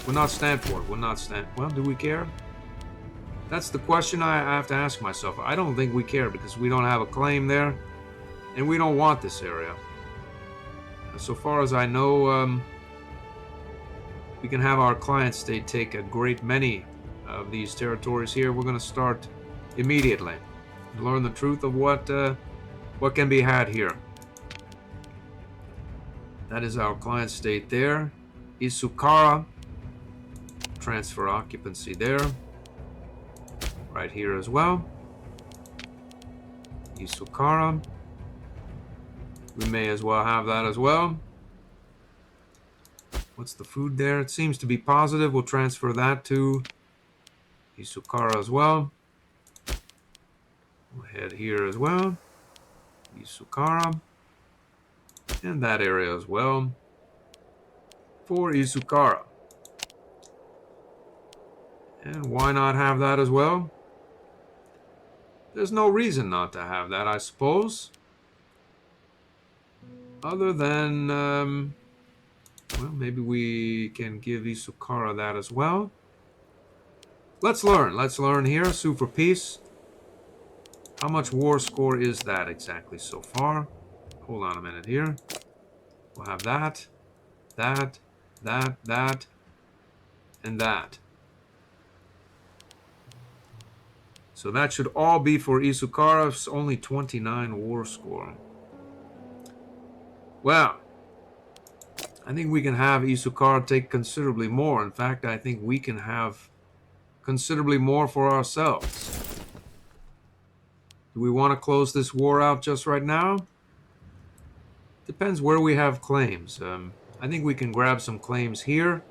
S1: Will not stand for it. Will not stand. Well, do we care? That's the question I have to ask myself. I don't think we care because we don't have a claim there, and we don't want this area. So far as I know, we can have our client state take a great many of these territories here. We're going to start immediately and learn the truth of what can be had here. That is our client state there. Isukara. Transfer occupancy there. Right here as well. Isukara. We may as well have that as well. What's the food there? It seems to be positive. We'll transfer that to Isukara as well. We'll head here as well. Isukara. And that area as well. For Isukara. And why not have that as well? There's no reason not to have that, I suppose. Other than, well, maybe we can give Isukara that as well. Let's learn. Let's learn here. Sue for peace. How much war score is that exactly so far? Hold on a minute here. We'll have that, that, and that. So that should all be for Isukara. It's only 29 war score. Well, I think we can have Isukara take considerably more. In fact, I think we can have considerably more for ourselves. Do we want to close this war out just right now? Depends where we have claims. I think we can grab some claims here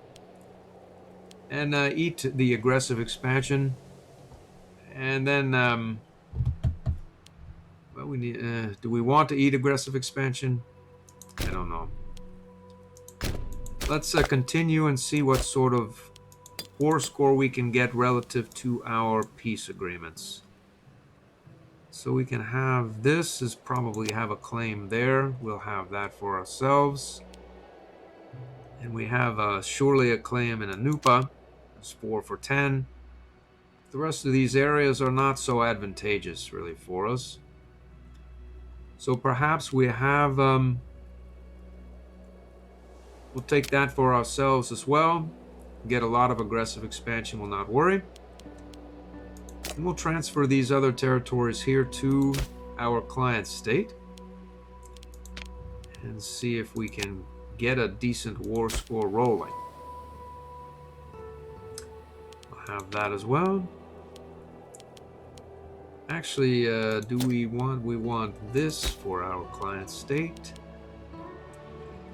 S1: and eat the aggressive expansion. And then, well, we need. Do we want to eat aggressive expansion? I don't know. Let's continue and see what sort of war score we can get relative to our peace agreements. So we can have this is probably have a claim there. We'll have that for ourselves. And we have surely a claim in Anupa. It's 4 for 10. The rest of these areas are not so advantageous really for us. So perhaps we have, we'll take that for ourselves as well. Get a lot of aggressive expansion, we'll not worry. And we'll transfer these other territories here to our client state. And see if we can get a decent war score rolling. We'll have that as well. Actually, do we want this for our client state?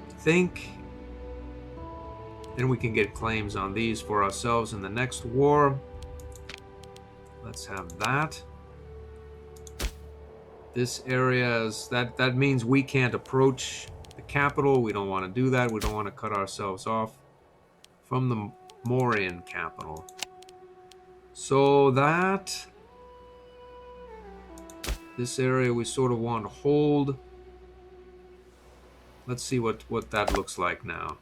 S1: I think. Then we can get claims on these for ourselves in the next war. Let's have that. This area is that means we can't approach the capital. We don't want to do that. We don't want to cut ourselves off from the Mauryan capital. So that this area we sort of want to hold. Let's see what that looks like now.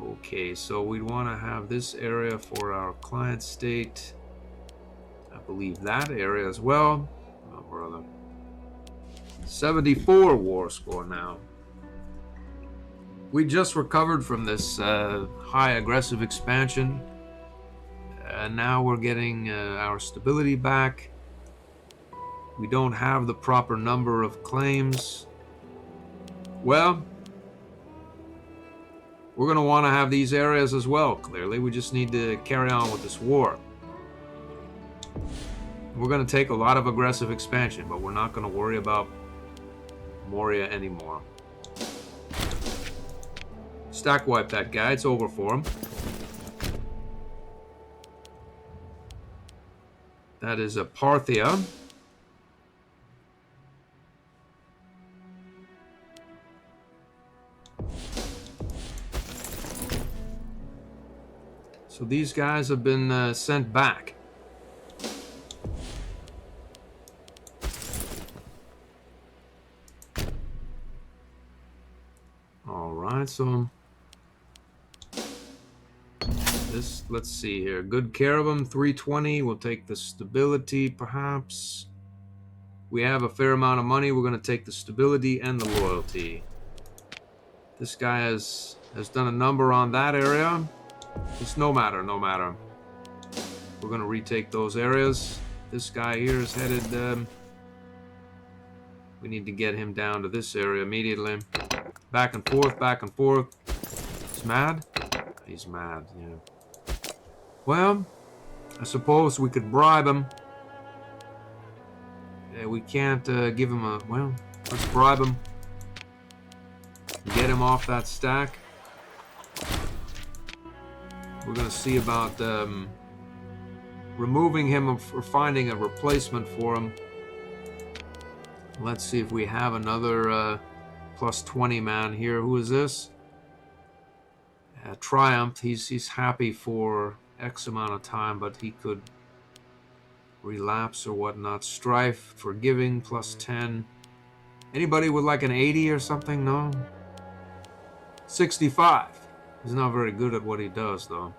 S1: Okay, so we want to have this area for our client state. I believe that area as well. Oh, brother. 74 war score now. We just recovered from this high aggressive expansion. Now we're getting our stability back. We don't have the proper number of claims. Well, we're going to want to have these areas as well, clearly. We just need to carry on with this war. We're going to take a lot of aggressive expansion, but we're not going to worry about Moria anymore. Stack wipe that guy. It's over for him. That is a Parthia. So these guys have been sent back. All right, so this, let's see here. Good care of them, 320. We'll take the stability, perhaps. We have a fair amount of money. We're going to take the stability and the loyalty. This guy has done a number on that area. It's no matter. We're going to retake those areas. This guy here is headed... we need to get him down to this area immediately. Back and forth. He's mad? He's mad, yeah. Well, I suppose we could bribe him. We can't give him a... Well, let's bribe him. Get him off that stack. We're going to see about removing him or finding a replacement for him. Let's see if we have another plus 20 man here. Who is this? Triumph. He's happy for X amount of time, but he could relapse or whatnot. Strife, forgiving, plus 10. Anybody with like an 80 or something? No? 65. He's not very good at what he does, though.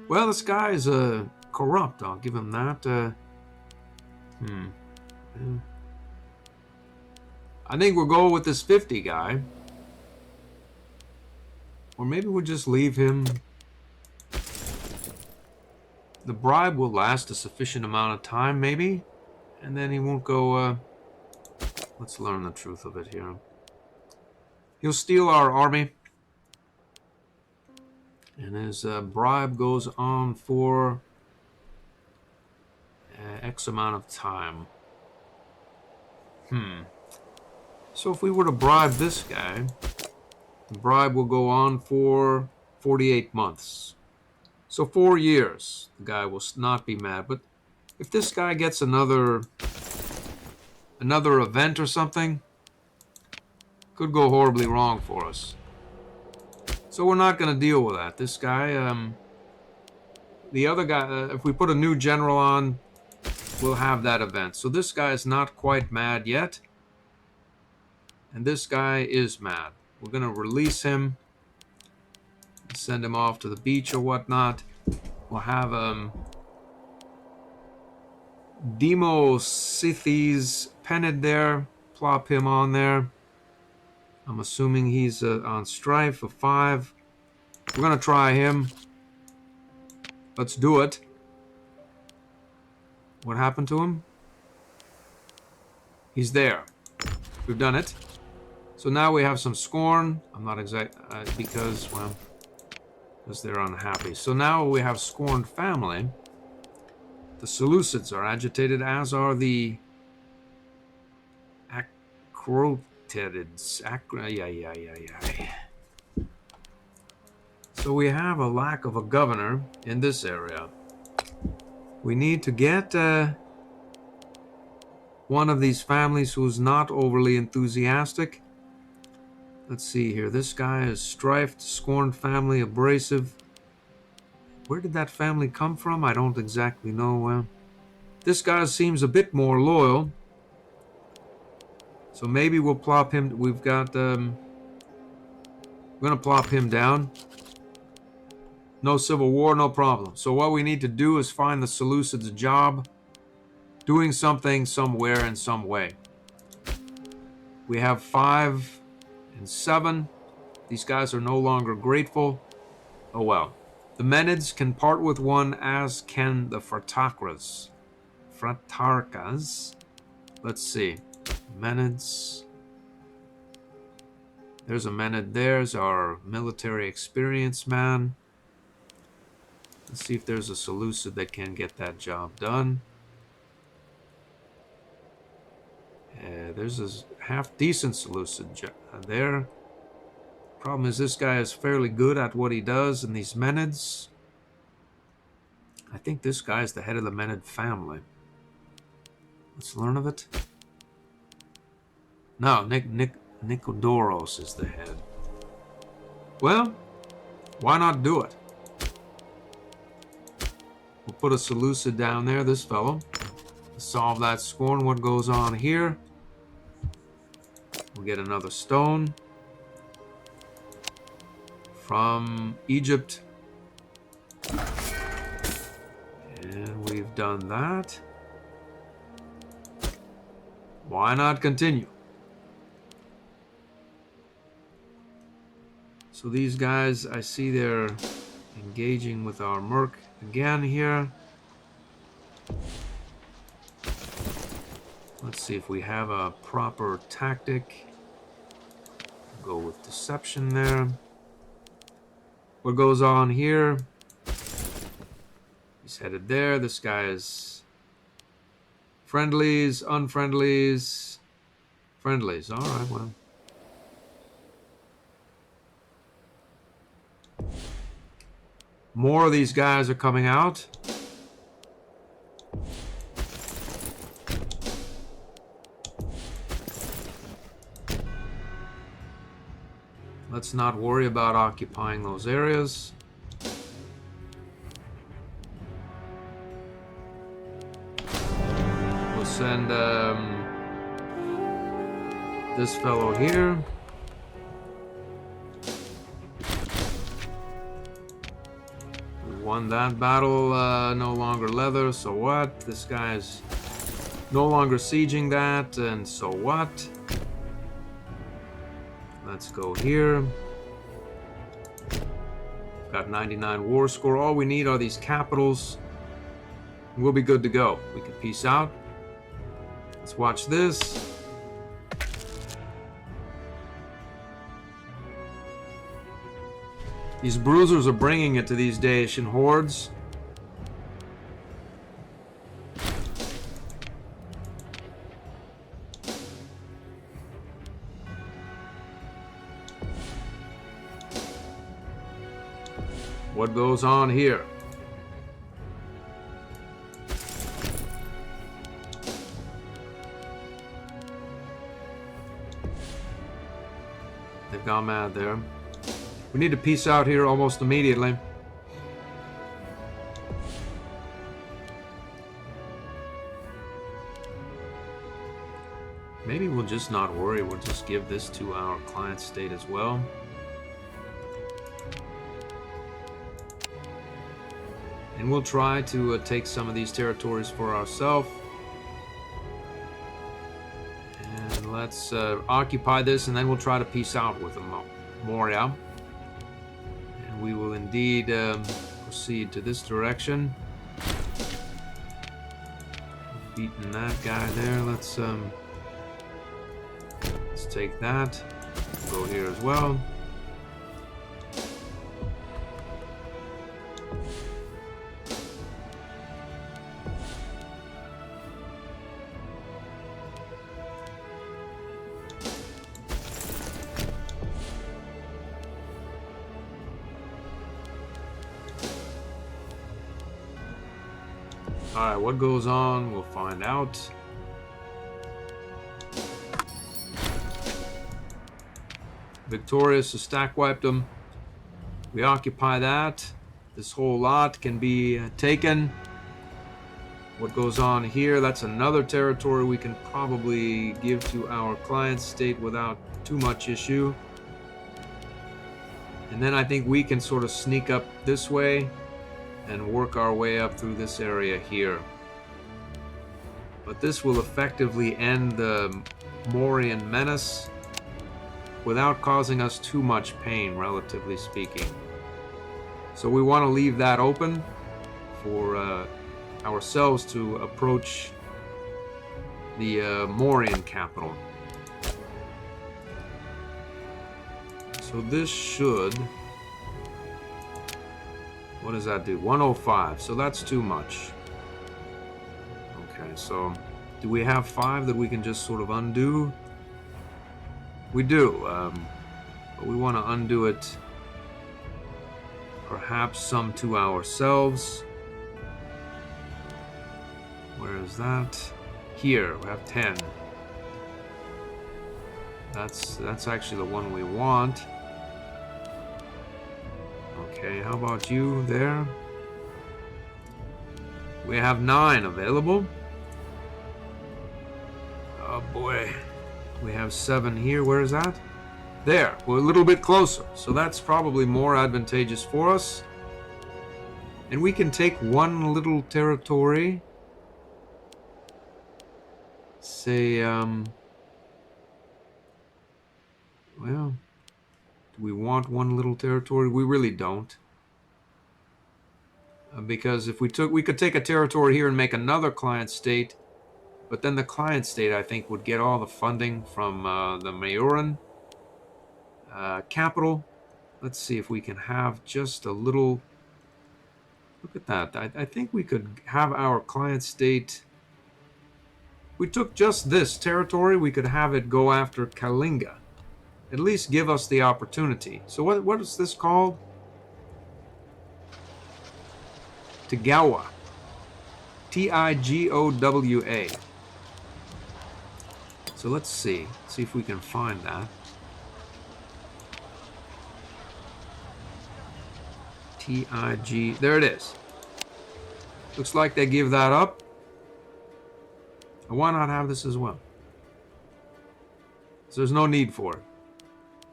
S1: Well, this guy is corrupt. I'll give him that. Yeah. I think we'll go with this 50 guy. Or maybe we'll just leave him. The bribe will last a sufficient amount of time, maybe. And then he won't go... Let's learn the truth of it here. He'll steal our army. And his bribe goes on for X amount of time. So if we were to bribe this guy, the bribe will go on for 48 months. So 4 years. The guy will not be mad. But if this guy gets another event or something, could go horribly wrong for us. So we're not going to deal with that. This guy, the other guy, if we put a new general on, we'll have that event. So this guy is not quite mad yet. And this guy is mad. We're going to release him. Send him off to the beach or whatnot. We'll have Demosithes Penned there. Plop him on there. I'm assuming he's on strife of 5. We're going to try him. Let's do it. What happened to him? He's there. We've done it. So now we have some scorn. I'm not exact because, well, because they're unhappy. So now we have scorned family. The Seleucids are agitated, as are the Acrotids. So we have a lack of a governor in this area. We need to get one of these families who's not overly enthusiastic. Let's see here. This guy is strifed, scorned family, abrasive. Where did that family come from? I don't exactly know. This guy seems a bit more loyal. So maybe we'll plop him. We've got... we're going to plop him down. No civil war, no problem. So what we need to do is find the Seleucids a job. Doing something, somewhere, in some way. We have 5 and 7. These guys are no longer grateful. Oh well. The Menids can part with one, as can the Fratarkas. Let's see. Menids. There's a Menid. There's our military experience man. Let's see if there's a Seleucid that can get that job done. There's a half-decent Seleucid there. Problem is, this guy is fairly good at what he does, and these Menids... I think this guy is the head of the Menid family. Let's learn of it. No, Nikodoros is the head. Well, why not do it? We'll put a Seleucid down there, this fellow. Solve that scorn. What goes on here? We'll get another stone from Egypt. And we've done that. Why not continue? So these guys, I see they're engaging with our merc again here. Let's see if we have a proper tactic. Go with deception there. What goes on here? He's headed there. This guy is friendlies, unfriendlies, friendlies. All right, well. More of these guys are coming out. Let's not worry about occupying those areas. We'll send this fellow here. We won that battle. No longer leather, so what? This guy's no longer sieging that, and so what? Let's go here. Got 99 war score. All we need are these capitals. We'll be good to go. We can peace out. Let's watch this. These bruisers are bringing it to these Dacian hordes. What goes on here? They've gone mad there. We need to peace out here almost immediately. we'll just not worry. We'll just give this to our client state as well. And we'll try to take some of these territories for ourselves. And let's occupy this, and then we'll try to peace out with Moria. And we will indeed proceed to this direction. Beating that guy there. Let's take that. Go here as well. Alright, what goes on? We'll find out. Victorious, so stack wiped them. We occupy that. This whole lot can be taken. What goes on here? That's another territory we can probably give to our client state without too much issue. And then I think we can sort of sneak up this way and work our way up through this area here. But this will effectively end the Mauryan menace without causing us too much pain, relatively speaking. So we want to leave that open for ourselves to approach the Mauryan capital. So this should... What does that do? 105. So that's too much. Okay, so do we have 5 that we can just sort of undo? We do. But we want to undo it perhaps some to ourselves. Where is that? Here, we have 10. That's actually the one we want. Okay, how about you there? We have 9 available. Oh boy. We have 7 here. Where is that? There. We're a little bit closer. So that's probably more advantageous for us. And we can take one little territory. Say, well... Do we want one little territory? We really don't. Because if we could take a territory here and make another client state, but then the client state, I think, would get all the funding from the Mauryan capital. Let's see if we can have just a little... Look at that. I think we could have our client state... If we took just this territory, we could have it go after Kalinga. At least give us the opportunity. So what is this called? Tigawa. T-I-G-O-W-A. So let's see. See if we can find that. T-I-G... There it is. Looks like they give that up. Why not have this as well? So there's no need for it.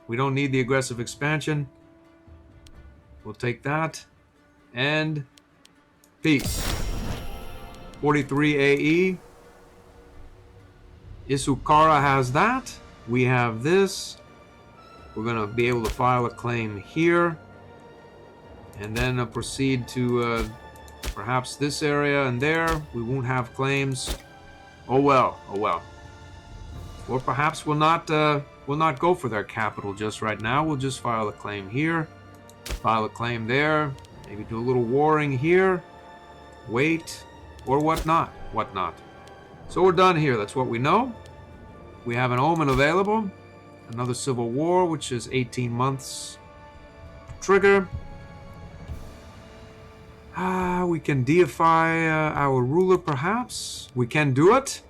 S1: We don't need the aggressive expansion. We'll take that. And peace. 43 AE. Isukara has that. We have this. We're going to be able to file a claim here. And then proceed to perhaps this area and there. We won't have claims. Oh well. Oh well. Or perhaps we'll not go for their capital just right now. We'll just file a claim here, file a claim there, maybe do a little warring here, wait, or whatnot. So we're done here. That's what we know. We have an omen available, another civil war, which is 18 months trigger. We can deify our ruler, perhaps. We can do it.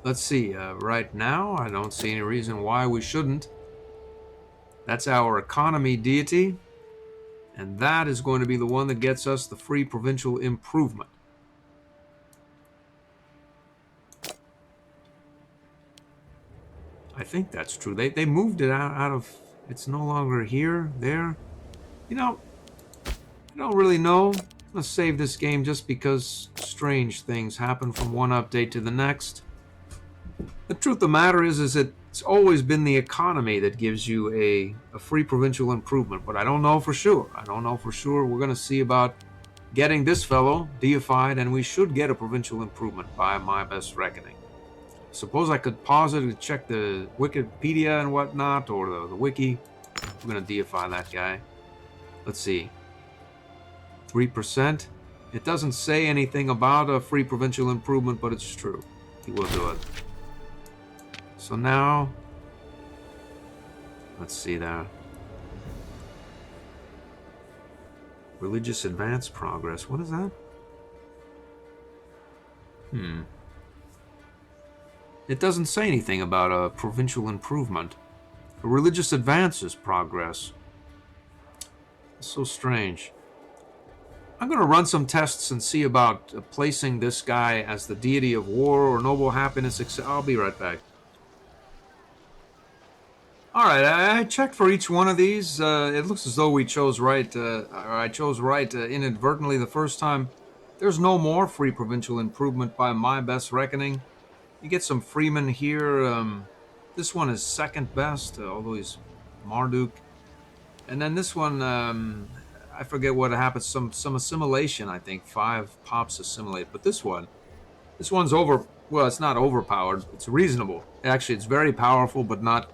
S1: Let's see, right now, I don't see any reason why we shouldn't. That's our economy deity, and that is going to be the one that gets us the free provincial improvement. I think that's true. They moved it out of... It's no longer here, there. You know, I don't really know. I'm going to save this game just because strange things happen from one update to the next. The truth of the matter is it's always been the economy that gives you a free provincial improvement, but I don't know for sure. I don't know for sure. We're going to see about getting this fellow deified, and we should get a provincial improvement by my best reckoning. Suppose I could pause it to check the Wikipedia and whatnot, or the wiki. We're going to deify that guy. Let's see. 3%. It doesn't say anything about a free provincial improvement, but it's true. He will do it. So now, let's see there. Religious advance progress. What is that? It doesn't say anything about a provincial improvement. A religious advances progress. It's so strange. I'm going to run some tests and see about placing this guy as the deity of war or noble happiness, etc. I'll be right back. Alright, I checked for each one of these. It looks as though we chose right, or I chose right inadvertently the first time. There's no more free provincial improvement by my best reckoning. You get some freemen here. This one is second best, although he's Marduk. And then this one, I forget what happens, some assimilation, I think. 5 pops assimilate. But this one's well, it's not overpowered. It's reasonable. Actually, it's very powerful, but not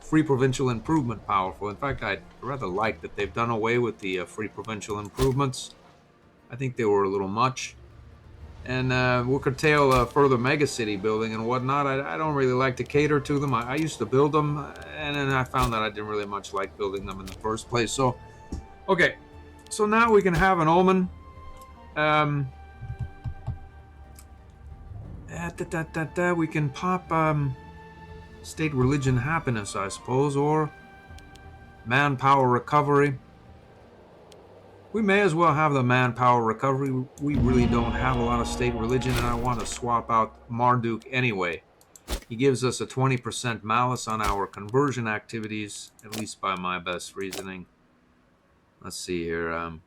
S1: free provincial improvement powerful. In fact, I rather like that they've done away with the free provincial improvements. I think they were a little much. And we'll curtail further megacity building and whatnot. I don't really like to cater to them. I used to build them, and then I found that I didn't really much like building them in the first place. So, okay. So now we can have an omen. We can pop state religion happiness, I suppose, or manpower recovery. We may as well have the manpower recovery. We really don't have a lot of state religion, and I want to swap out Marduk anyway. He gives us a 20% malus on our conversion activities, at least by my best reasoning. Let's see here.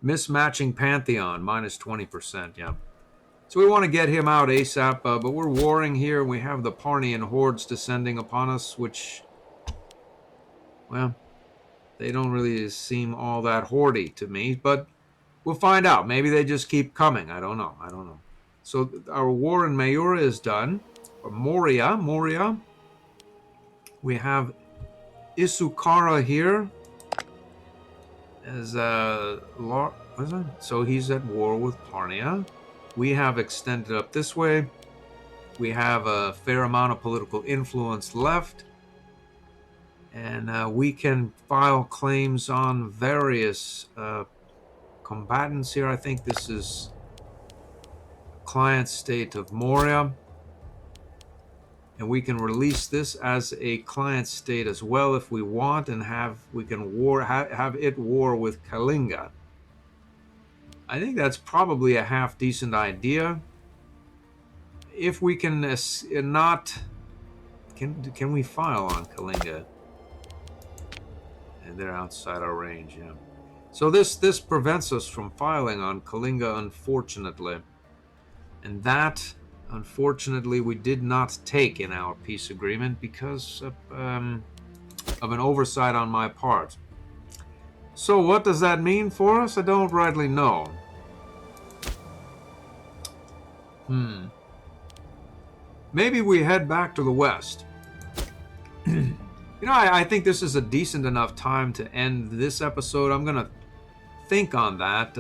S1: Mismatching Pantheon, minus 20%, yeah. So we want to get him out ASAP, but we're warring here. We have the Parnian hordes descending upon us, which, well, they don't really seem all that hordy to me, but we'll find out. Maybe they just keep coming. I don't know. So our war in Mayura is done. Moria. We have Isukara here. As what is that? So he's at war with Parnia. We have extended up this way. We have a fair amount of political influence left. And we can file claims on various combatants here. I think this is client state of Moria. And we can release this as a client state as well if we want, and have it war with Kalinga. I think that's probably a half decent idea. If we can can we file on Kalinga? And they're outside our range, yeah. So this prevents us from filing on Kalinga, unfortunately. And that, unfortunately, we did not take in our peace agreement because of an oversight on my part. So what does that mean for us? I don't rightly know. Maybe we head back to the west. You know, I think this is a decent enough time to end this episode. I'm going to think on that.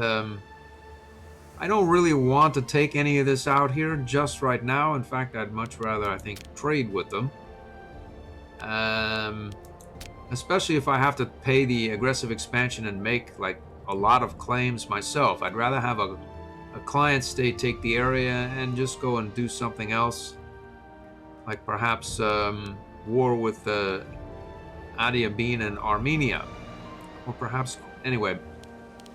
S1: I don't really want to take any of this out here just right now. In fact, I'd much rather, I think, trade with them. Especially if I have to pay the aggressive expansion and make, like, a lot of claims myself. I'd rather have a client state take the area and just go and do something else. Like perhaps war with Adiabene and Armenia. Or perhaps, anyway,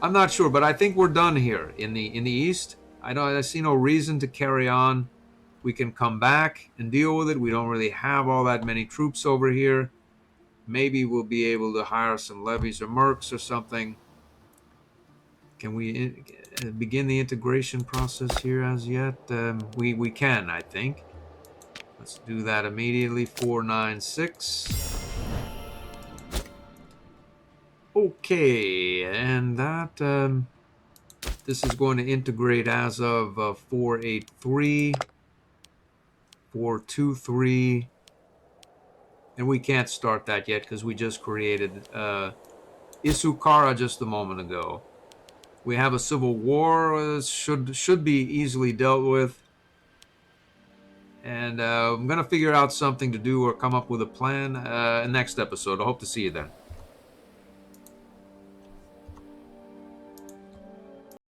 S1: I'm not sure, but I think we're done here in the east. I see no reason to carry on. we can come back and deal with it. We don't really have all that many troops over here. Maybe we'll be able to hire some levies or mercs or something. Can we begin the integration process here as yet? We can, I think. Let's do that immediately. 496. Okay, and that this is going to integrate as of 483, 423, and we can't start that yet because we just created Isukara just a moment ago. We have a civil war, should be easily dealt with. And I'm going to figure out something to do or come up with a plan next episode. I hope to see you then.